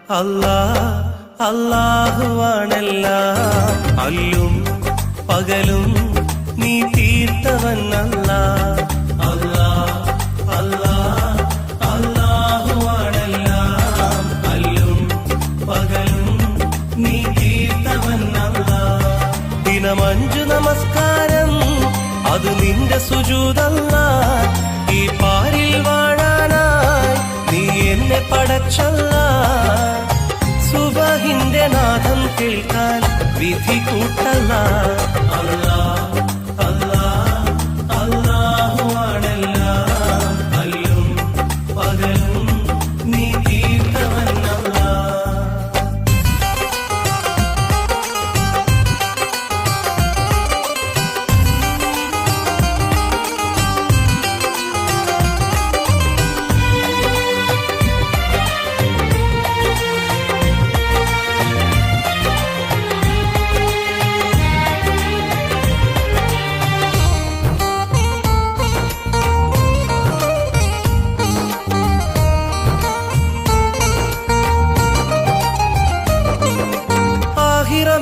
അല്ലാ അല്ലാഹുവാണെല്ലാം അല്ലും പകലും നീ തീർത്തവൻ അല്ലാ അല്ലാ അല്ലാ അല്ലാഹുവാണെല്ലാം അല്ലും പകലും നീ തീർത്തവൻ അല്ലാ ദിനമഞ്ചു നമസ്കാരം അത് നിന്റെ സുജൂദല്ലാ ഈ പാരിൽ വാഴാനായി നീ എന്നെ പടച്ചല്ലാ സുബഹിന്റെ നാദം കേൾക്കാൻ വിധി കൂട്ടല്ലാ അല്ലാ അല്ലാ അല്ലാഹുവാണെല്ലാം അല്ലും പകലും നീ തീർത്തവൻ അല്ലാ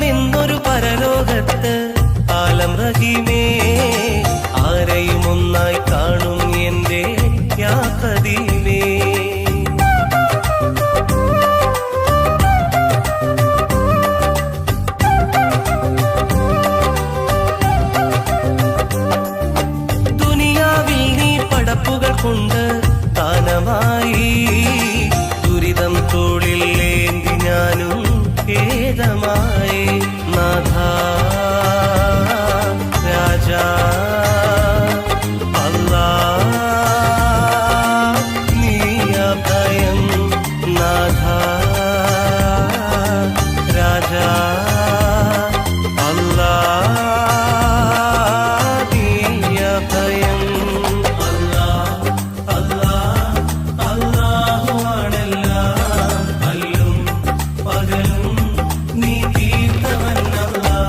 എന്നൊരു പരലോകത്ത് ആലം റഹീമേ ആരെയും ഒന്നായി കാണും എന്റെ യാ ഖദീമേ ദുനിയാവിൽ നീ പടപ്പുകൾ കൊണ്ട് ദാനമായി ദുരിതം തോളിൽ ഏന്തി ഞാനും ഖേദമായി നാഥാ രാജാ അല്ലാ നീ അഭയം നാഥാ രാജാ അല്ലാ നീ അഭയം അല്ലാ അല്ലാ അല്ലാഹുവാണെല്ലാം അല്ലും പകലും നീ തീർത്തവൻ അല്ലാ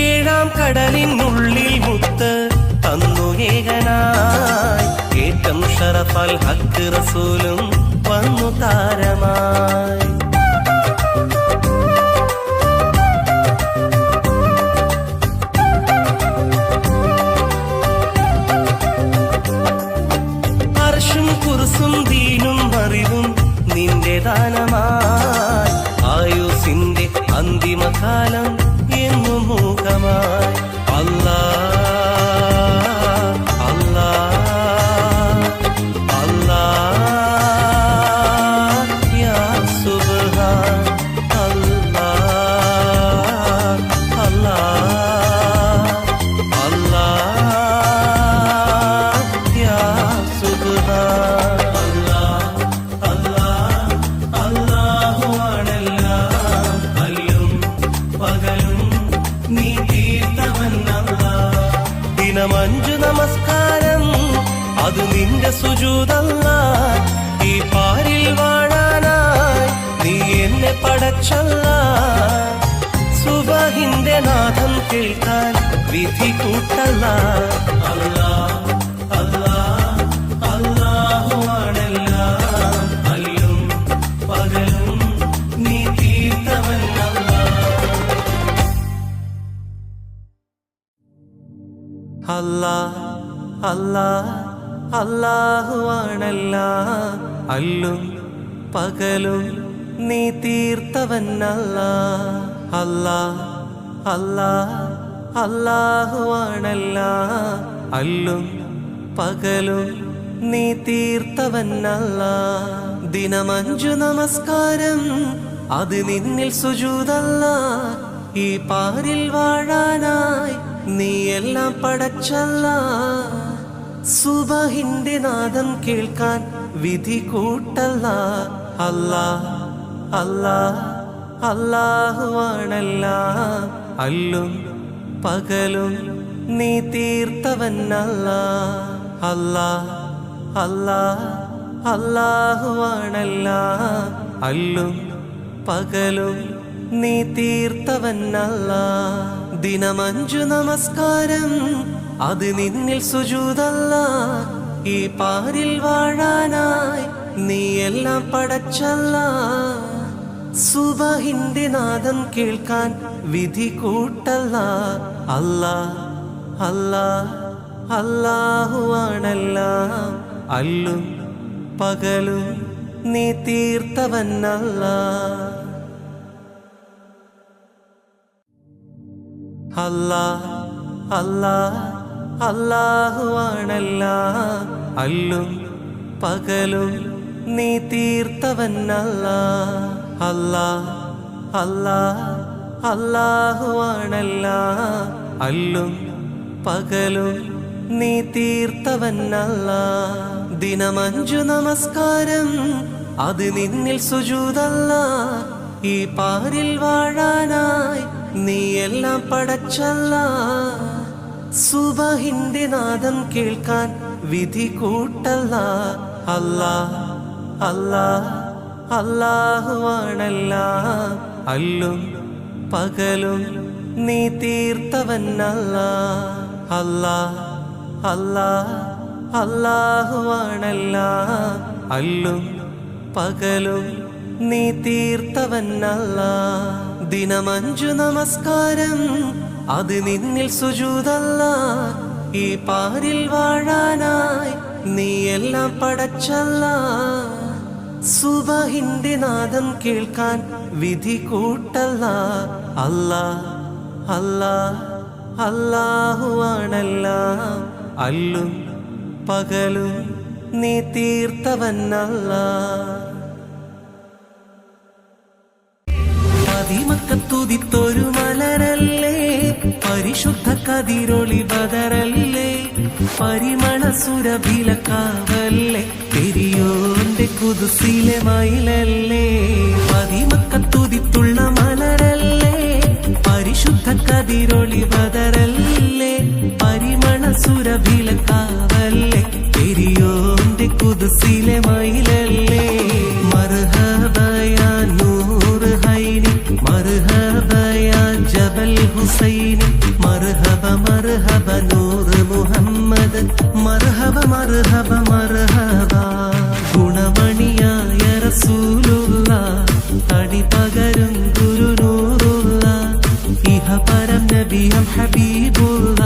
ഏഴാം കടലിനുള്ളിൽ മുത്ത് തന്നു ഏകനായി ഏറ്റം ഷറഫൽ ഹക്ക് റസൂലും വന്നു താരമായി അർശും കുർസും ദീനും അറിവും നിന്റെ ദാനമായി ആയുസിന്റെ അന്തിമകാലം എന്നു മുഖമായി അല്ലാ അല്ലാ അല്ലാ യാ സുബ്ഹാൻ അല്ലാ അല്ലാ അല്ലാ യാ സുബ്ഹാൻ അല്ലാ അല്ലാ അല്ലാഹുവാണെല്ലാം അല്ലും പകലും നീ തീർത്തവൻ അല്ലാ ദിനമഞ്ചു നമസ്കാരം അത് നിന്റെ സുജൂദല്ലാ ഈ പാരിൽ വാഴാനായി നീ എന്നെ പടച്ചല്ലാ സുബഹിന്റെ നാദം കേൾക്കാൻ വിധി കൂട്ടല്ലാ അല്ലാ അല്ലാ അല്ലാഹുവാണെല്ലാം അല്ലും പകലും നീ തീർത്തവൻ അല്ലാ അല്ലാ അല്ലാ അല്ലാഹുവാണെല്ലാം അല്ലും പകലും നീ തീർത്തവൻ അല്ലാ അല്ലാ അല്ലാ അല്ലാഹുവാണെല്ലാം അല്ലും പകലും നീ തീർത്തവൻ അല്ലാ ദിനമഞ്ചു നമസ്കാരം അത് നിന്നിൽ സുജൂദല്ലാ ഈ പാരിൽ വാഴാനായി നീ എല്ലാം പടച്ചല്ലാ സുബഹിന്റെ നാദം കേൾക്കാൻ വിധി കൂട്ടല്ലാ അല്ലാ അല്ലാ അല്ലാഹുവാണെല്ലാം അല്ലും പകലും നീ തീർത്തവൻ അല്ലാ അല്ലാ അല്ലാ അല്ലാഹുവാണെല്ലാം അല്ലും പകലും നീ തീർത്തവനല്ലാ. ദിനമഞ്ചു നമസ്കാരം അത് നിന്നിൽ സുജൂദല്ലാ. ഈ പാരിൽ വാഴാനായി നീ എല്ലാം പടച്ചല്ലാ. സുബഹിന്റെ നാദം കേൾക്കാൻ വിധി കൂട്ടല്ലാ. അല്ലാ അല്ലാ അല്ലാഹുവാണെല്ലാം അല്ലും പകലും നീ തീർത്തവനല്ലാ. അല്ലാ അല്ലാ അല്ലാഹുവാണെല്ലാം അല്ലും പകലും നീ തീർത്തവനല്ലാ. അല്ലാ അല്ലാ അല്ലാഹുവാണെല്ലാം അല്ലും പകലും നീ തീർത്തവനല്ലാ. ദിനമഞ്ചു നമസ്കാരം അത് നിന്നിൽ സുജൂദല്ലാ. ഈ പാരിൽ വാഴാനായി നീ എല്ലാം പടച്ചല്ലാ. സുബഹിന്റെ നാദം കേൾക്കാൻ വിധി കൂട്ടല്ലാ. അല്ലാ അല്ലാ അല്ലാഹുവാണെല്ലാം അല്ലും പകലും നീ തീർത്തവനല്ലാ. അല്ലാ അല്ലാ അല്ലാഹുവാണെല്ലാം അല്ലും പകലും നീ തീർത്തവനല്ലാ. ദിനമഞ്ചു നമസ്കാരം അത് നിന്നിൽ സുജൂദല്ലാ. ഈ പാരിൽ വാഴാനായി നീ എല്ലാം പടച്ചല്ലാ. സുബഹിന്റെ നാദം കേൾക്കാൻ വിധി കൂട്ടല്ലാ. അല്ലാ അല്ലാ അല്ലാഹുവാണെല്ലാം അല്ലും പകലും നീ തീർത്തവനല്ലാ. മക്കത്തുദിത്തൊരു മലരല്ലേ, പരിശുദ്ധ കതിരൊളി ബദറല്ലേ, പരിമള സുരഭിലക്കാവല്ലേ, പെരിയോന്റെ കുതുസിലെ മയിലല്ലേ. മക്കത്തുദിത്തുള്ള മലരല്ലേ, പരിശുദ്ധ കതിരൊളി ബദറല്ലേ, പരിമള സുരഭിലക്കാവല്ലേ, പെരിയോന്റെ കുതുസിലെ മയിലല്ലേ. മർഹബയാ നൂർ ഹൈനി, മർഹബയാ ജബൽ ഹുസൈനി, മർഹബ മർഹബ നൂർ മുഹമ്മദ്, മർഹബ മർഹബ മർഹബ. ഗുണമണിയായ റസൂലുള്ള, തടി പകരും ഗുരുനൂറുള്ള, ഇഹ പരം നബിയം ഹബീബുള്ള,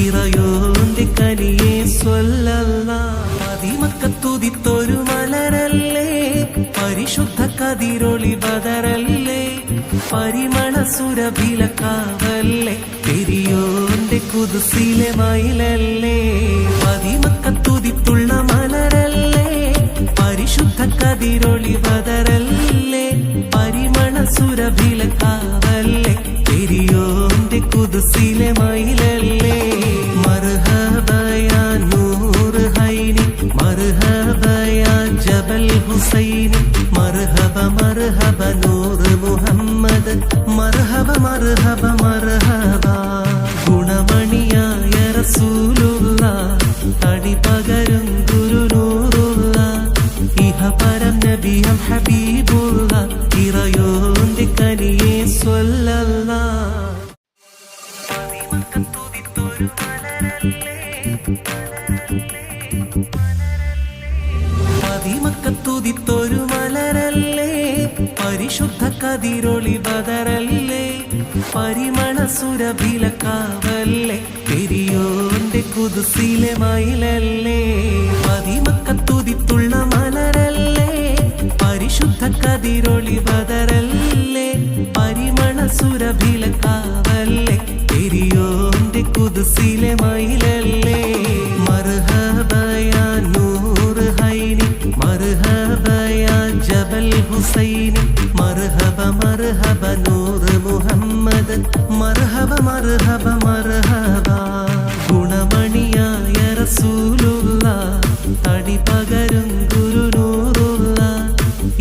ഇറയോന്റെ കനിയെ സ്വല്ലല്ലാഹ്. മക്കത്തുദിത്തൊരു മലരല്ലേ, പരിശുദ്ധ കതിരൊളി ബദറല്ലേ, പരിമള സുരഭിലക്കാവല്ലേ, പെരിയോന്റെ കുതുസിലെ മയിലല്ലേ. മക്കത്തുദിത്തുള്ള മലരല്ലേ, പരിശുദ്ധ കതിരൊളി ബദറല്ലേ, പരിമള സുരഭിലക്കാവല്ലേ, പെരിയോന്റെ കുതുസിലെ മയിലല്ലേ. മർഹബയാ നൂർ ഹൈനി, മർഹബയാ ജബൽ ഹുസൈനി, മർഹബ മർഹബ നൂർ മുഹമ്മദ്, മർഹബ മർഹബ മർഹബ. ഗുണമണിയായ റസൂലുള്ള, തടി പകരും ഗുരുനൂറുള്ള, ഇഹ പരം നബിയം ഹബീബുള്ള, ഇറയോന്റെ കനിയെ സ്വല്ലല്ലാഹ്. മക്കത്തുദിത്തൊരു മലരല്ലേ, പരിശുദ്ധ കതിരൊളി ബദറല്ലേ, പരിമള സുരഭിലക്കാവല്ലേ, പെരിയോന്റെ കുതുസിലെ മയിലല്ലേ. മക്കത്തുദിത്തുള്ള മലരല്ലേ, പരിശുദ്ധ കതിരൊളി ബദറല്ലേ, പരിമള സുരഭിലക്കാവല്ലേ, പെരിയോന്റെ കുതുസിലെ മയിലല്ലേ. മർഹബയാ നൂർ ഹൈനി, മർഹബയാ ജബൽ ഹുസൈനി, മർഹബ മർഹബ നൂർ മുഹമ്മദ്, മർഹബ മർഹബ മർഹബ. ഗുണമണിയായ റസൂലുള്ള, തടി പകരും ഗുരുനൂറുള്ള,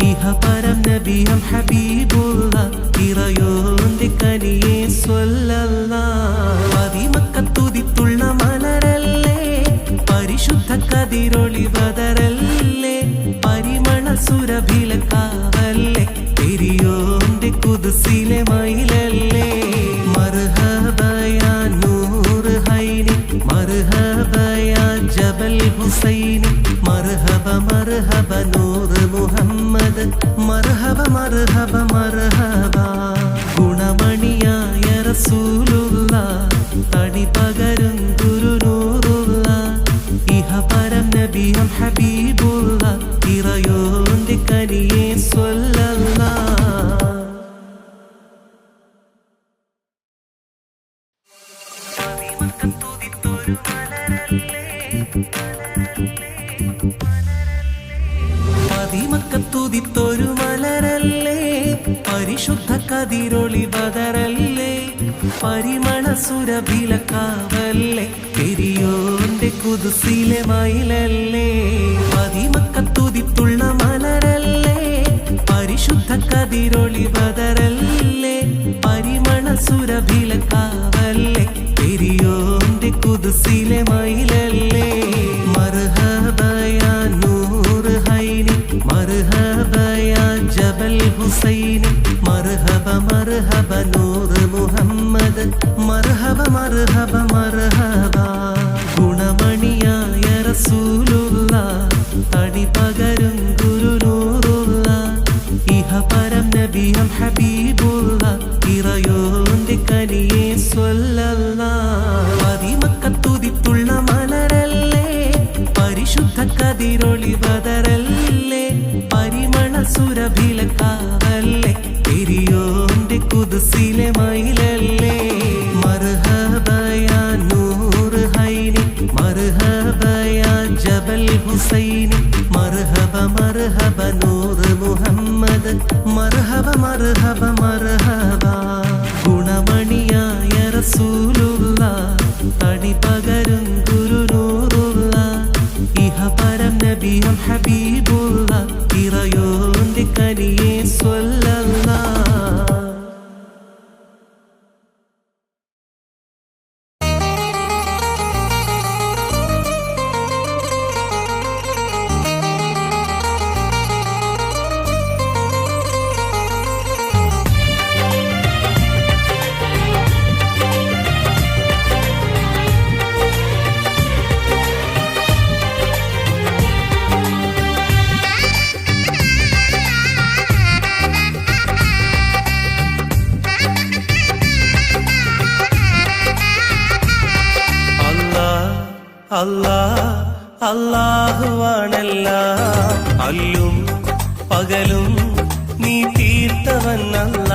ഇഹ പരം നബിയം ഹബീബുള്ള, ഇറയോന്റെ കനിയെ സ്വല്ലല്ലാഹ്. മക്കത്തുദിത്തുള്ള മലരല്ലേ, പരിശുദ്ധ കതിരൊളി ബദറല്ലേ, പരിമള സുരഭിലക്കാവല്ലേ, കുദ്സിലെ മയിലല്ലേ. മർഹബ യാ നൂർ ഹൈനി, മർഹബ യാ ജബൽ ഹുസൈനി, മർഹബ മർഹബ നൂർ മുഹമ്മദ്, മർഹബ മർഹബ മർഹബ. ഗുണമണിയായ റസൂലുള്ള, തടി പകരും ഗുരുനൂറുള്ള, ഇഹപരം നബിയും ഹബീബുള്ള, ഇറയോന്റെ കനിയെ സ്വല്ലല്ലാഹ്. പതിമക്കത്തുതിത്തൊരു മലരല്ലേ, പരിശുദ്ധ കതിരൊളി ബദറല്ലേ, പരിമള സുരഭിലക്കാവല്ലേ, പെരിയോന്റെ കുദ്സിലെ മയിലല്ലേ. പതിമക്കത്തുതിത്തുള്ള മലരല്ലേ, പരിശുദ്ധ കതിരൊളി ബദറല്ലേ, പരിമള സുരഭിലക്കാവല്ലേ, പെരിയോന്റെ കുദ്സിലെ മയിലല്ലേ. മർഹബ യാ നൂർ ഹൈനി, മർഹബ യാ ജബൽ ഹുസൈനി, മർഹബ മർഹബ നൂർ മുഹമ്മദ്, മർഹബ മർഹബ മർഹബ. ഗുണമണിയായ റസൂലുള്ള, തടി പകരും ഗുരുനൂറുള്ള, ഇഹപരം നബിയും ഹബീബുള്ള, ഇറയോന്റെ കനിയെ സ്വല്ലല്ലാഹ്. പതിമക്കത്തുതിത്തുള്ള മലരല്ലേ, പരിശുദ്ധ കതിരൊളി ബദറല്ലേ, പരിമള സുരഭിലക്കാവല്ലേ, പെരിയോന്റെ കുദ്സിലെ മയിലല്ലേ. മർഹബ യാ നൂർ ഹൈനി, മർഹബ യാ ജബൽ ഹുസൈനി, മർഹബ മർഹബ നൂർ മുഹമ്മദ്, മർഹബ മർഹബ മർഹബ. ഗുണമണിയായ റസൂലുള്ള, തടി പകരും ഗുരുനൂറുള്ള, ഇഹപരം നബിയും ഹബീബുള്ള, ഇറയോന്റെ കനിയെ സ്വല്ലല്ലാഹ്. അല്ലാഹുവാണെല്ലാം, അല്ലും പകലും നീ തീർത്തവനല്ല.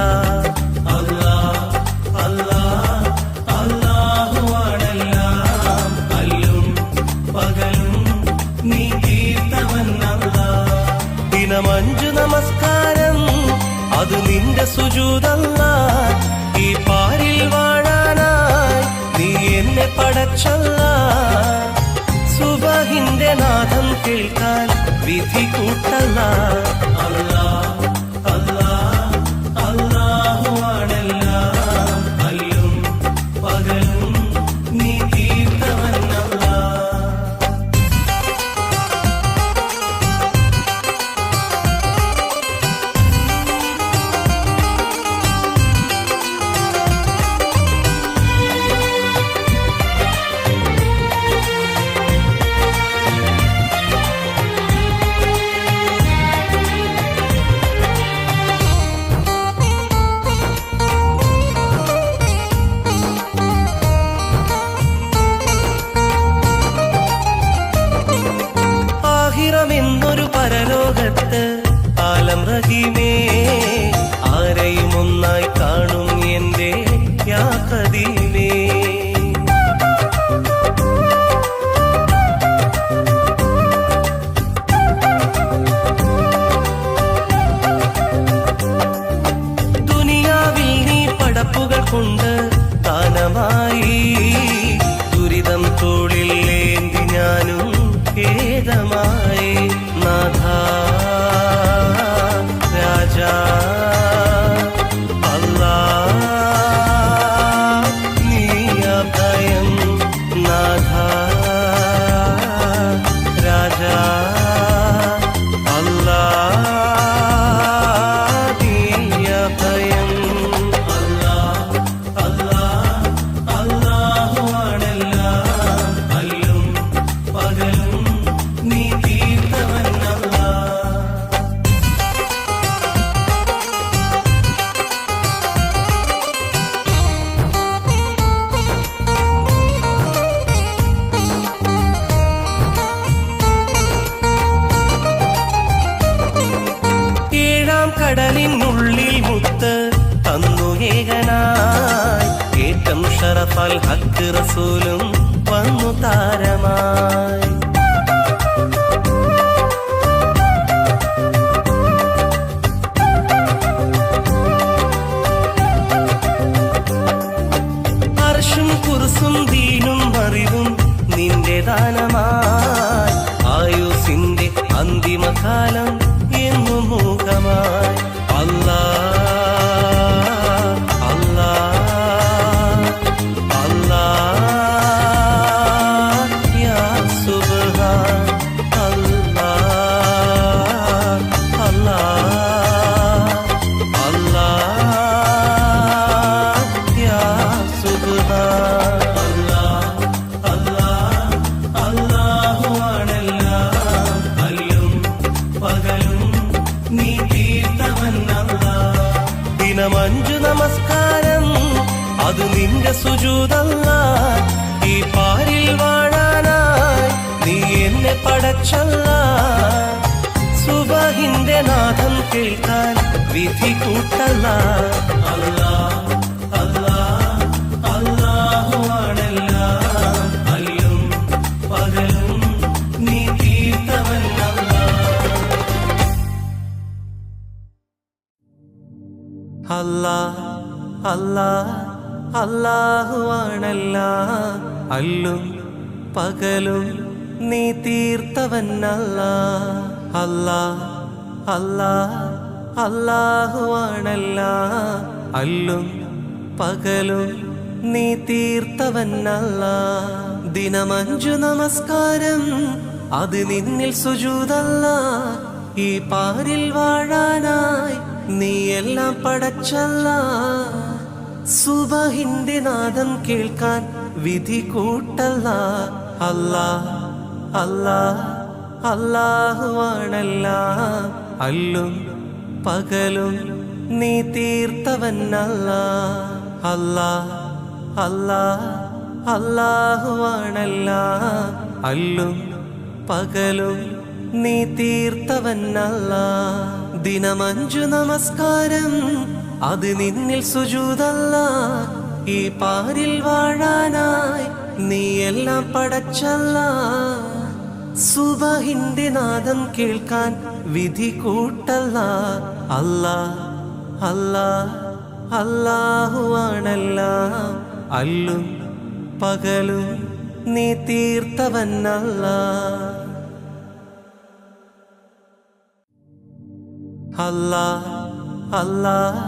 അല്ലാഹുവാണെല്ലാം, അല്ലും പകലും നീ തീർത്തവനല്ല. ദിനം 5 നമസ്കാരം അത് നിന്റെ സുജൂദല്ല. ഈ പാരിൽ വാഴാനായി നീ എന്നെ പടച്ചല്ല. സുബഹിന്റെ നാദം കേൾക്കാൻ വിധി കൂട്ടല്ല. അല്ലാഹുവാണെല്ലാം, അല്ലും പകലും നീ തീർത്തവനല്ല. എന്നൊരു പരലോകത്ത് ആലം റഹീമേ, ആരെയും ഒന്നായി കാണും എന്റെ യാ ഖദീമേ. ദുനിയാവിൽ നീ പടപ്പുകൾ കൊണ്ട് ദാനമായി, ദുരിതം തോളിൽ ഏന്തി ഞാനും ഖേദമായി. നാഥ രാജാ അല്ലാഹ് നീ അഭയം. നാഥ രാജാ അല്ലാഹ് നീ അഭയം. ഏഴാം കടലിനുള്ളിൽ മുത്ത് തന്നു ഏകനായി ഏറ്റം ഷറഫൽ ഹക്ക് റസൂലും വന്നു താരമായി. അർശും കുർസും ദീനും അറിവും നിന്റെ ദാനമായി. ആയുസിന്റെ അന്തിമകാലം എന്നും മൂകമായി. അല്ലാഹ് അല്ലാഹ് അല്ലാഹ് യാ സുബ്ഹാൻ. അല്ലാഹ് അല്ലാഹ് അല്ലാഹ് യാ സുബ്ഹാൻ. അല്ലാഹ് അല്ലാഹ് അല്ലാഹു ആണെല്ലാം അല്ലും പകലും നീ തീർത്തവനല്ലാഹ്. ദിനം 5 നമസ്കാരം അത് നിന്റെ സുജൂദല്ലാഹ്. ഈ പാരിൽ വാഴാനായി നീ എന്നെ പടച്ചല്ലാഹ്. സുബഹിന്റെ നാദം കേൾക്കാൻ വിധി കൂട്ടല്ലാഹ്. അല്ലാഹ് അല്ലാഹ് അല്ലാഹു ആണെല്ലാം അല്ലും പകലും നീ തീർത്തവനല്ലാഹ്. അല്ലാഹ് അല്ലാഹ് അല്ലാഹു ആണല്ലാഹ് അല്ലും പകലും നീ തീർത്തവനല്ലാഹ്. അല്ലാഹ് അല്ലാഹ് അല്ലാഹു ആണല്ലാഹ് അല്ലും പകലും നീ തീർത്തവനല്ലാഹ്. ദിനം 5 നമസ്കാരം അത് നിന്നിൽ സുജൂദല്ലാഹ്. ഈ പാരിൽ വാഴാനായി നീ എല്ലാം പടച്ചല്ലാഹ്. സുബഹിന്റെ നാദം കേൾക്കാൻ വിധി കൂട്ടല്ലാഹ്. അല്ലാഹ് അല്ലാഹ് അല്ലാഹു ആണല്ലാഹ് അല്ലും പകലും നീ തീർത്തവനല്ലാഹ്. അല്ലാഹ് അല്ലാഹ് അല്ലാഹു ആണല്ലാഹ് അല്ലും പകലും നീ തീർത്തവനല്ലാഹ്. ദിനം 5 നമസ്കാരം അത് നിന്നിൽ സുജൂദല്ലാഹ്. ഈ പാരിൽ വാഴാനായി നീ എല്ലാം പടച്ചല്ലാഹ്. സുബഹിന്റെ നാദം കേൾക്കാൻ വിധി കൂട്ടല്ലാഹ്. അല്ലാഹ് അല്ലാഹ് അല്ലാഹു ആണല്ലാഹ് അല്ലും പകലും നീ തീർത്തവനല്ലാഹ്. അല്ലാഹ് അല്ലാഹ്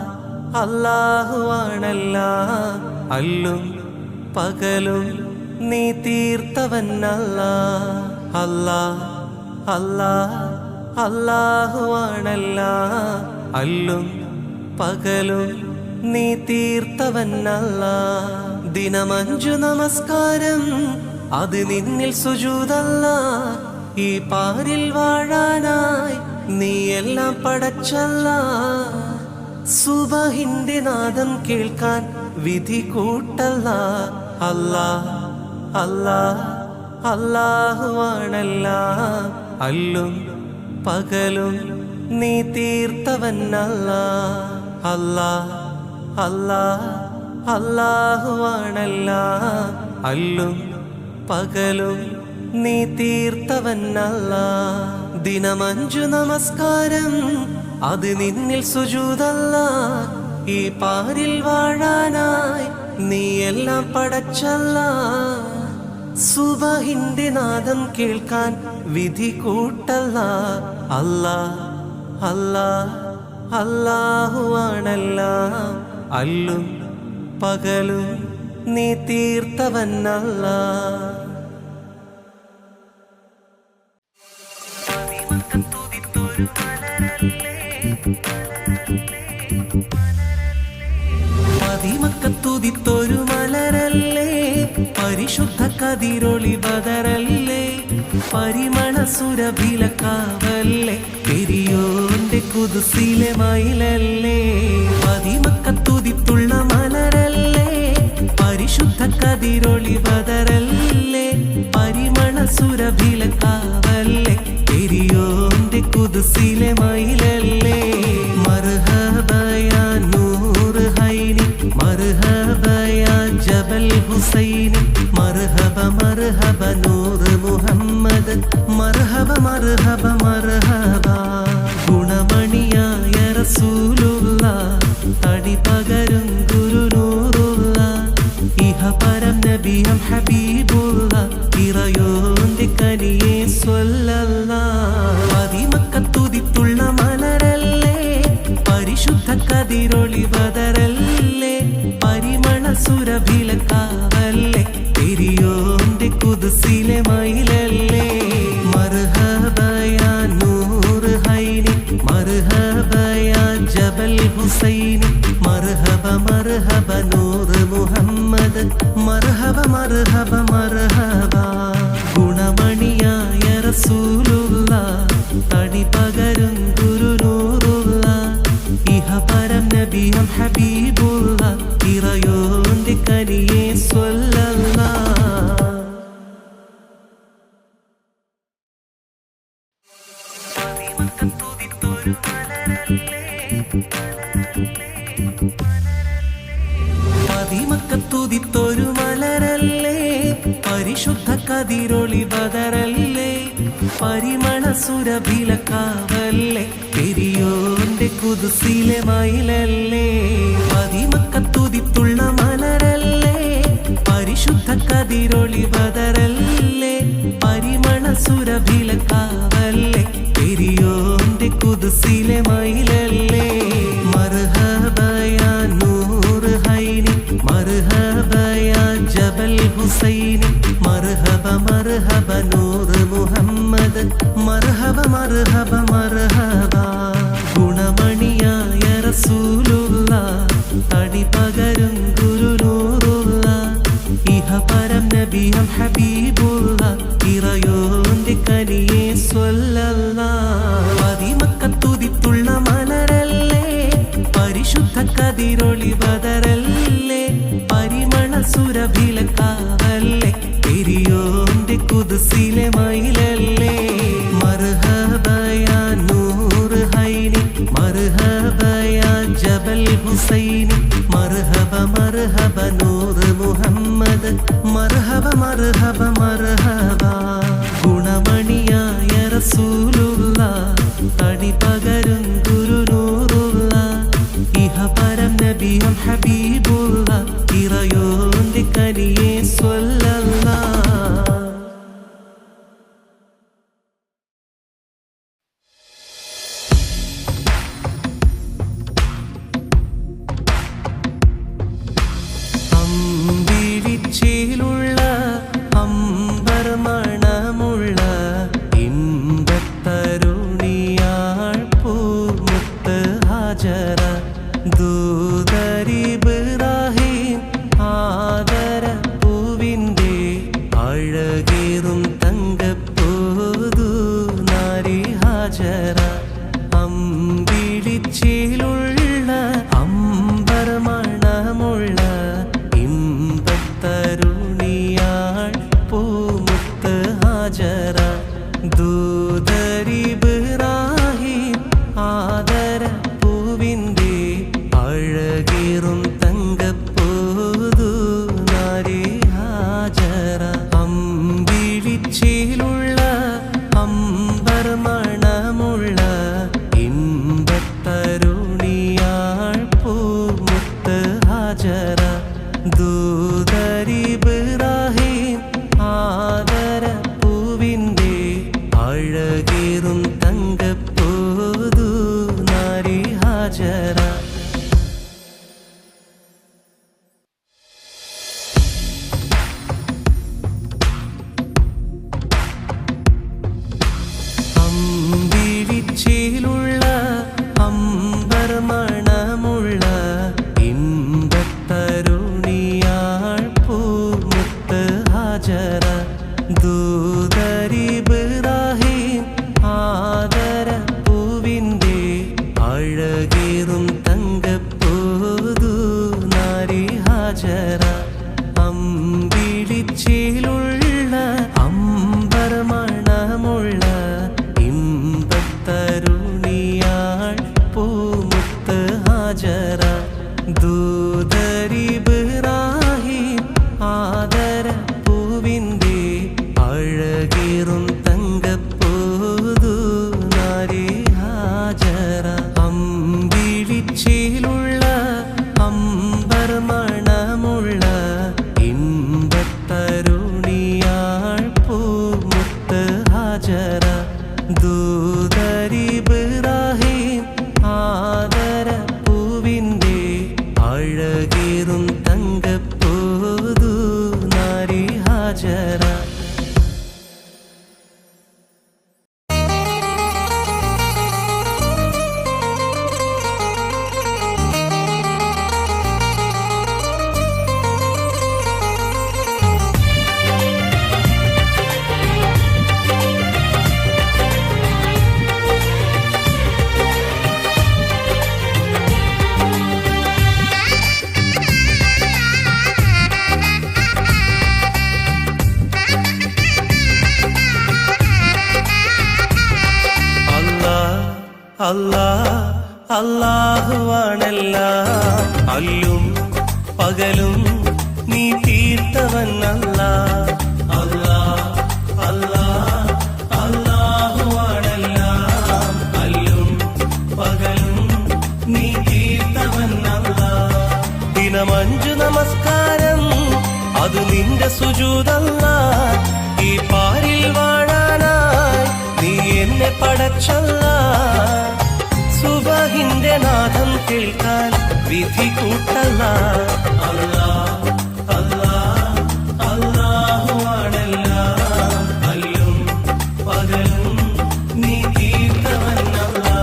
അല്ലാഹു ആണല്ലാഹ് അല്ലും പകലും നീ തീർത്തവനല്ലാഹ്. അല്ലാഹ് അല്ലാഹ് അല്ലാഹു ആണല്ലാഹ് അല്ലും പകലും നീ തീർത്തവനല്ലാഹ്. ദിനം 5 നമസ്കാരം അത് നിന്നിൽ സുജൂദല്ലാഹ്. ഈ പാരിൽ വാഴാനായി നീ എല്ലാം പടച്ചല്ലാഹ്. സുബഹിന്റെ നാദം കേൾക്കാൻ വിധി കൂട്ടല്ലാഹ്. അല്ലാഹ് അല്ലാഹ് അല്ലാഹു ആണല്ലാഹ് അല്ലും പകലും നീ തീർത്തവനല്ലാഹ്. അല്ലാഹ് അല്ലാഹ് അല്ലാഹു ആണല്ലാഹ് അല്ലും പകലും നീ തീർത്തവനല്ലാഹ്. ദിനം 5 നമസ്കാരം അത് നിന്നിൽ സുജൂദല്ലാഹ്. ഈ പാരിൽ വാഴാനായി നീ എല്ലാം പടച്ചല്ലാഹ്. സുബഹിന്റെ നാദം കേൾക്കാൻ വിധി കൂട്ടല്ലാഹ്. അല്ലാഹ് അല്ലാഹ് അല്ലാഹു ആണല്ലാഹ് അല്ലും പകലും നീ തീർത്തവനല്ലാഹ്. മദിമക്കത്തുതിത്തൊരു മലരല്ലേ, പരിശുദ്ധ കതിരൊളി ബദറല്ലേ, പരിമള സുരഭിലക്കാവല്ലേ, പെരിയോന്റെ കുതുസിലെ മയിലല്ലേ. മദിമക്കത്തുതിത്തുള്ള മലരല്ലേ, പരിശുദ്ധ കതിരൊളി ബദറല്ലേ, പരിമള സുരഭിലക്കാവല്ലേ, പെരിയോന്റെ കുതുസിലെ മയിലല്ലേ. ഹുസൈനി മർഹബ മർഹബ നൂറ് മുഹമ്മദ് മർഹബ മർഹബ മർഹബ ഗുണമണിയായ റസൂലുള്ള തടി പകരും ഗുരുനൂറുള്ള ഇഹപരം നബിയം ഹബീബുള്ള ഇറയോന്റെ കനിയെ സ്വല്ലല്ലാഹ് അതിമക്കത്തുതിത്തുള്ള മലരല്ലേ പരിശുദ്ധ കതിരൊളി ബദറല്ലേ പരിമള സുരഭിലക്കാവല്ലേ പെരിയോന്റെ കുദ്സിലെ മയിലല്ലേ മർഹബയാ നൂറ് ഹൈനി മർഹബയാ ജബൽ ഹുസൈനി മർഹബ മർഹബ നൂറ് മുഹമ്മദ് മർഹബ മർഹബ മർഹബ ഗുണമണിയായ റസൂലുള്ള തടി പകരും ഗുരുനൂറുള്ള ഇഹപരം നബിയം ഹബീബുള്ള ഇറയോന്റെ കനിയെ സ്വല്ലല്ലാഹ് പതിമക്കത്തുതിത്തൊരു മലരല്ലേ പരിശുദ്ധ കതിരൊളി ബദറല്ലേ പരിമള സുരഭിലക്കാവല്ലേ പെരിയോന്റെ കുദ്സിലെ മയിലല്ലേ പതിമക്കത്തുതിത്തുള്ള മലരല്ലേ പരിശുദ്ധ കതിരൊളി ബദറല്ലേ പരിമള സുരഭിലക്കാവല്ലേ പെരിയോന്റെ കുദ്സിലെ മയിലല്ലേ മർഹബയാ നൂറ് ഹൈനി മർഹബയാ ജബൽ ഹുസൈനി മർഹബ മർഹബ നൂറ് മുഹമ്മദ് മർഹബ മർഹബ മർഹബ ഗുണമണിയായ റസൂലുള്ള തടി പകരും ഗുരുനൂറുള്ള ഇഹപരം നബിയം ഹബീബുള്ള ഇറയോന്റെ കനിയെ സ്വല്ലല്ലാഹ് പതിമക്കത്തുതിത്തുള്ള മലരല്ലേ പരിശുദ്ധ കതിരൊളി ബദറല്ലേ പരിമള സുരഭിലക്കാവല്ലേ പെരിയോന്റെ കുദ്സിലെ മയിലല്ലേ മർഹബയാ നൂറ് ഹൈനി മർഹബയാ ജബൽ ഹുസൈനി മർഹബ മർഹബ നൂറ് മുഹമ്മദ് മർഹബ മർഹബ മർഹബ ഗുണമണിയായ റസൂലുള്ള തടി പകരും ഗുരുനൂറുള്ള ഇഹപരം നബിയം ഹബീബുള്ള ഇറയോന്റെ കനിയെ സ്വല്ലല്ലാഹ് അമ്പിളിച്ചേലുള്ള അമ്പർ മണമുള്ള ഇമ്പത്തരുണിയാൾ പൂമുത്ത് ഹാജറ ദൂതരിബ്രാഹിം ആദര പൂവിൻ്റെ അഴകേറും തങ്കപ്പൂതു നാരി ഹാജറ അമ്പിളിച്ചേലുള്ള അമ്പർ മണമുള്ള ഇമ്പത്തരുണിയാൾ പൂമുത്ത് ഹാജറ ദൂതരിബ്രാഹിം ആദര പൂവിൻ്റെ അഴകേറും തങ്കപ്പൂതു നാരി ഹാജറ അമ്പിളിച്ചേലുള്ള അമ്പർ മണമുള്ള ഇമ്പത്തരുണിയാൾ പൂമുത്ത് ഹാജറ ദൂതരിബ്രാഹിം ആദര പൂവിൻ്റെ അഴകേറും തങ്കപ്പൂതു നാരി ഹാജറ അമ്പിളിച്ചേലുള്ള അമ്പർ മണമുള്ള ഇമ്പത്തരുണിയാൾ പൂമുത്ത് ഹാജറ ദൂതരിബ്രാഹിം ആദര പൂവിൻ്റെ അഴകേറും അല്ലാ അല്ലാഹുവാണെല്ലാം അല്ലും പകലും നീ തീർത്തവനല്ലാ അല്ലാ അല്ലാ അല്ലാഹുവാണെല്ലാം അല്ലും പകലും നീ തീർത്തവനല്ലാ ദിനമഞ്ചു നമസ്കാരം അത് നിന്റെ സുജൂദല്ലാ ഈ പാരിൽ വാഴാനായി നീ എന്നെ പടച്ചല്ലാ സുബഹിന്റെ നാദം കേൾക്കാൻ വിധി കൂട്ടല്ലാ അല്ലാ അല്ലാ അല്ലാഹുവാണെല്ലാം അല്ലും പകലും നീ തീർത്തവനല്ലാ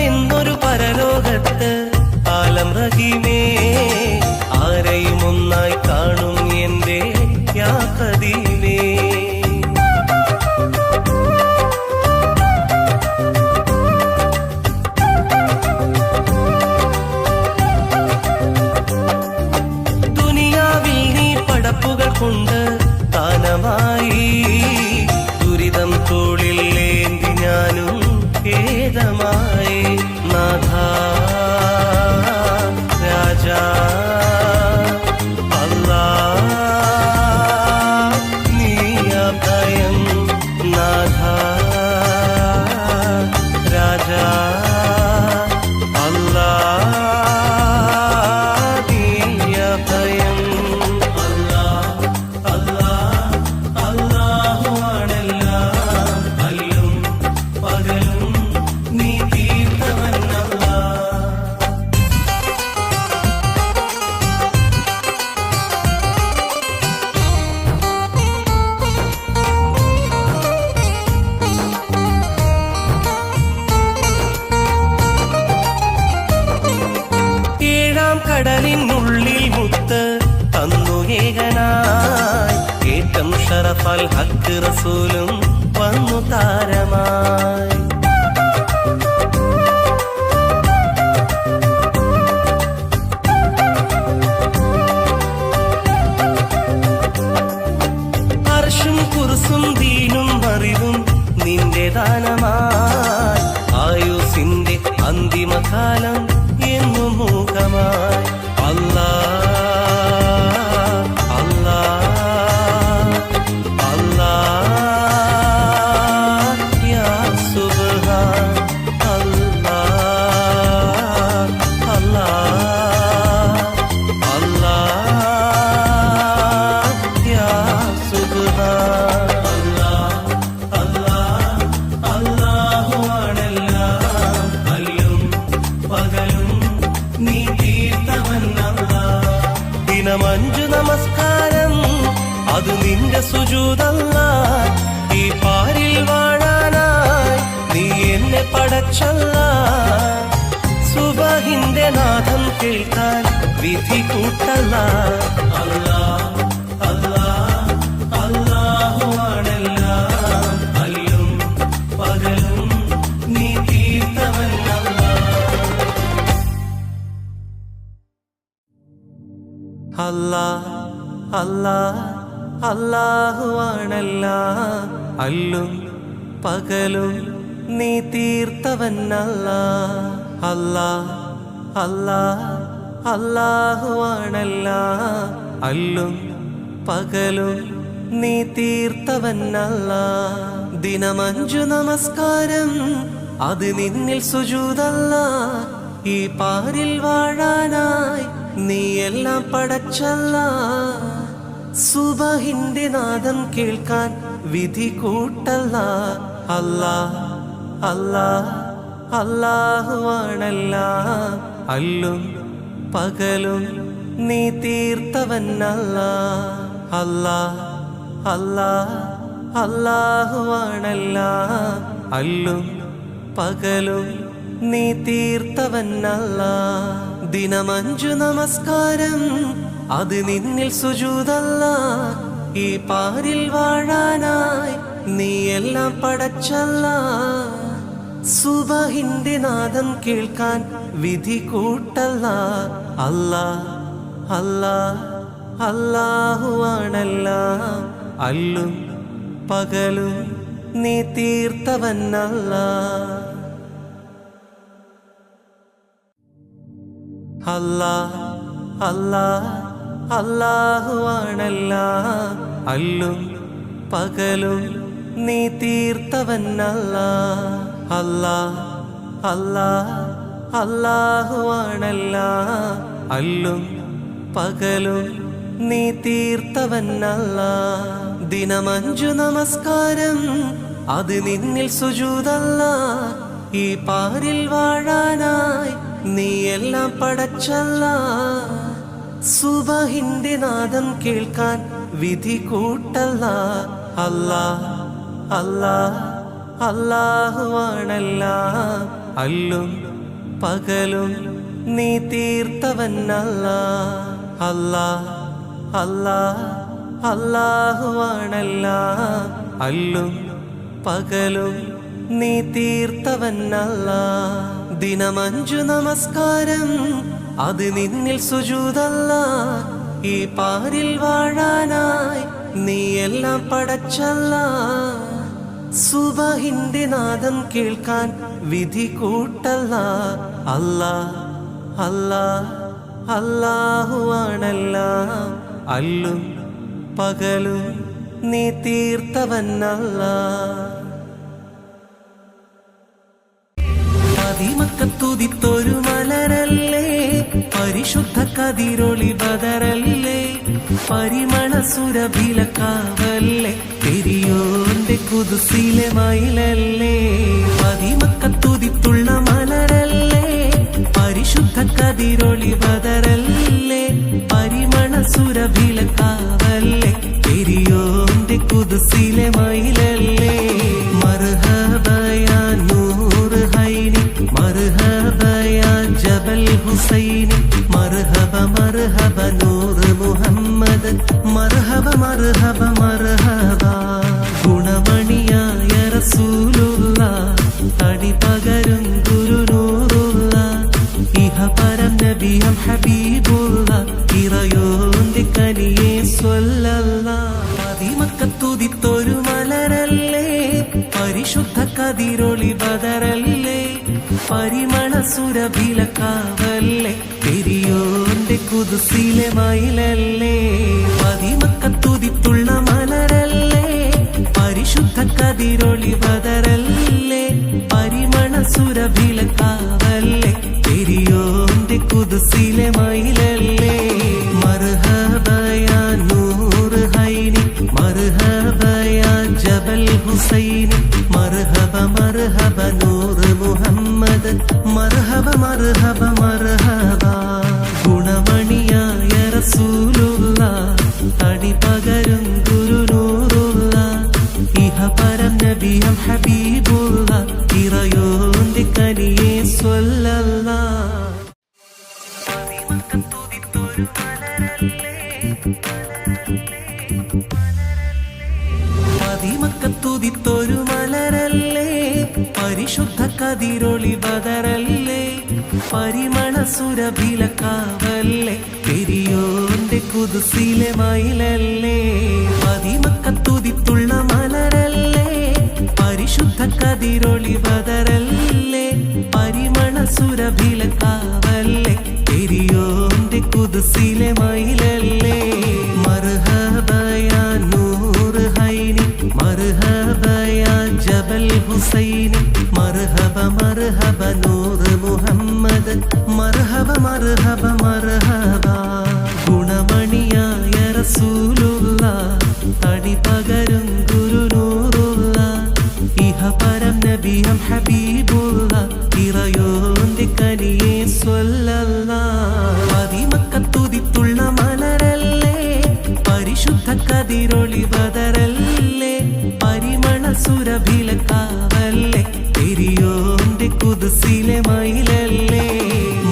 എന്നൊരു പരലോകത്ത് ആലം റഹീമേ ആരെയും ഒന്നായി കാണും എന്റെ യാ ഖദീമേ ദുനിയാവിൽ നീ പടപ്പുകൾ കൊണ്ട് ദാനമായി ദുരിതം തോളിൽ ഏന്തി ഞാനും ഖേദമായി നാഥാ രാജാ അല്ലാ നീ അഭയം നാഥാ രാജാ അല്ലാ നീ അഭയം അല്ലാ അല്ലാ അല്ലാഹുവാണെല്ലാം അല്ലും പകലും നീ തീർത്തവനല്ലാ ഏഴാം കടലിനുള്ളിൽ മുത്ത് തന്നു ഏകനായി ഏറ്റം ഷറഫൽ ഹക്ക് റസൂലും വന്നു താരമായി അർശും കുർസും ദീനും അറിവും നിന്റെ ദാനമായി ആയുസിന്റെ അന്തിമകാലം എന്നും മൂകമായി അല്ലാ അല്ലാ അല്ലാ യാ സുബ്ഹാൻ അല്ലാ അല്ലാ അല്ലാ യാ സുബ്ഹാൻ അല്ലാ അല്ലാ അല്ലാഹുവാണെല്ലാം അല്ലും പകലും നീ തീർത്തവനല്ലാ ദിനമഞ്ചു നമസ്കാരം അത് നിന്റെ സുജൂദല്ലാ ഈ പാരിൽ വാഴാനായി നീ എന്നെ പടച്ചല്ലാ സുബഹിന്റെ നാദം കേൾക്കാൻ വിധി കൂട്ടല്ലാ അല്ലാ അല്ലാ അല്ലാഹുവാണെല്ലാം അല്ലും പകലും നീ തീർത്തവനല്ലാ അല്ലാ അല്ലാ അല്ലാഹുവാണെല്ലാം അല്ലും പകലും നീ തീർത്തവനല്ലാ അല്ലാ അല്ലാ അല്ലാഹുവാണെല്ലാം അല്ലും പകലും നീ തീർത്തവനല്ലാ ദിനമഞ്ചു നമസ്കാരം അത് നിന്നിൽ സുജൂദല്ലാ ഈ പാരിൽ വാഴാനായി നീ എല്ലാം പടച്ചല്ലാ സുബഹിന്റെ നാദം കേൾക്കാൻ വിധി കൂട്ടല്ലാ അല്ലാ അല്ലാ അല്ലാഹുവാണെല്ലാം അല്ലും പകലും നീ തീർത്തവനല്ലാ അല്ലാ അല്ലാ അല്ലാഹുവാണല്ല അല്ലും പകലും നീ തീർത്തവനല്ല. ദിനമഞ്ചു നമസ്കാരം അത് നിന്നിൽ സുജൂദല്ല. ഈ പാരിൽ വാഴാനായി നീ എല്ലാം പടച്ചല്ല. സുബഹിന്റെ നാദം കേൾക്കാൻ വിധി കൂട്ടല്ല. അല്ലാ അല്ലാ അല്ലാഹുവാണല്ല അല്ലും പകലും നീ തീർത്തവനല്ല. അല്ലാ അല്ലാ അല്ലാഹുവാണല്ല അല്ലും പകലും നീ തീർത്തവനല്ല. അല്ലാ അല്ലാ അല്ലാഹുവാണല്ല അല്ലും പകലും നീ തീർത്തവനല്ല. ദിനമഞ്ചു നമസ്കാരം അത് നിന്നിൽ സുജൂദല്ല. ഈ പാരിൽ വാഴാനായി നീ എല്ലാം പടച്ചല്ല. സുബഹിന്റെ നാദം കേൾക്കാൻ വിധി കൂട്ടല്ല. അല്ലാ അല്ലാ അല്ലാഹുവാണല്ല അല്ലും പകലും നീ തീർത്തവനല്ല. അല്ലാ അല്ലാ അല്ലാഹുവാണല്ല അല്ലും പകലും നീ തീർത്തവനല്ല. ദിനമഞ്ചു നമസ്കാരം അത് നിന്നിൽ സുജൂദല്ല. ഈ പാരിൽ വാഴാനായി നീ എല്ലാം പടച്ചല്ല. സുബഹിന്റെ നാദം കേൾക്കാൻ വിധി കൂട്ടല്ല. അല്ലാ അല്ലാ അല്ലാഹുവാണല്ല അല്ലും പകലും നീ തീർത്തവനല്ല. മക്കത്തുതിത്തൊരു മലരല്ലേ പരിശുദ്ധ കതിരൊളി ബദറല്ലേ പരിമള സുരഭിലക്കാവല്ലേ പെരിയോന്റെ കുതുസിലെ മയിലല്ലേ. മക്കത്തുതിത്തുള്ള മലരല്ലേ പരിശുദ്ധ കതിരൊളി ബദറല്ലേ പരിമള സുരഭിലക്കാവല്ലേ പെരിയോന്റെ കുതുസിലെ മയിലല്ലേ. മർഹബയാ നൂറ് ഹൈനി മർഹബയാ ജബൽ ഹുസൈനി മർഹബ മർഹബ നൂറ് മുഹമ്മദ് മർഹബ മർഹബ മർഹബ. ഗുണമണിയായ റസൂലുള്ള തടി പകരും ഗുരുനൂറുള്ള ഇഹ പരം നബിയം ഹബീബുള്ള ഇറയോന്റെ കനിയെ സ്വല്ലല്ലാഹ്. മക്കത്തുതിത്തൊരു മലരല്ലേ പരിശുദ്ധ കതിരൊളി ബദറല്ലേ പരിമള സുരഭിലക്കാവല്ലേ പെരിയോന്റെ കുതുസിലെ മയിലല്ലേ. മക്കത്തുതിത്തുള്ള മലരല്ലേ പരിശുദ്ധ കതിരൊളി ബദറല്ലേ പരിമള സുരഭിലക്കാവല്ലേ പെരിയോന്റെ കുതുസിലെ മയിലല്ലേ. മർഹബയാ നൂറ് ഹൈനി മർഹബയാ ജബൽ ഹുസൈനി മർഹബ മർഹബ നൂറ് മുഹമ്മദ് മർഹബ മർഹബ മർഹബ. ഗുണമണിയായ റസൂലുള്ള തടി പകരും ഗുരുനൂറുള്ള ഇഹ പരം നബിയം ഹബീബുള്ള ഇറയോന്റെ കനിയെ സ്വല്ലല്ലാഹ്. മക്കത്തുതിത്തൊരു മലരല്ലേ പരിശുദ്ധ കതിരൊളി ബദറല്ലേ പരിമള സുരഭിലക്കാവല്ലേ പെരിയോന്റെ കുതുസിലെ മയിലല്ലേ. മക്കത്തുതിത്തുള്ള മലരല്ലേ പരിശുദ്ധ കതിരൊളി ബദറല്ലേ പരിമള സുരഭിലക്കാവല്ലേ പെരിയോന്റെ കുതുസിലെ മയിലല്ലേ. മർഹബയാ നൂറ് ഹൈനി മർഹബയാ ജബൽ ഹുസൈനി മർഹബ മർഹബ നൂറ് മുഹമ്മദ് മർഹബ മർഹബ മർഹബ. ഗുണമണിയായ റസൂലുള്ള തടി പകരും ഗുരുനൂറുള്ള ഇഹ പരം നബിയം ഹബീബുള്ള ഇറയോന്റെ കനിയെ സ്വല്ലല്ലാഹ്. മക്കത്തുതിത്തുള്ള മലരല്ലേ പരിശുദ്ധ കതിരൊളി ബദറല്ലേ പരിമള സുരഭിലക്കാവല്ലേ പെരിയോന്റെ കുദ്സിലെ മയിലല്ലേ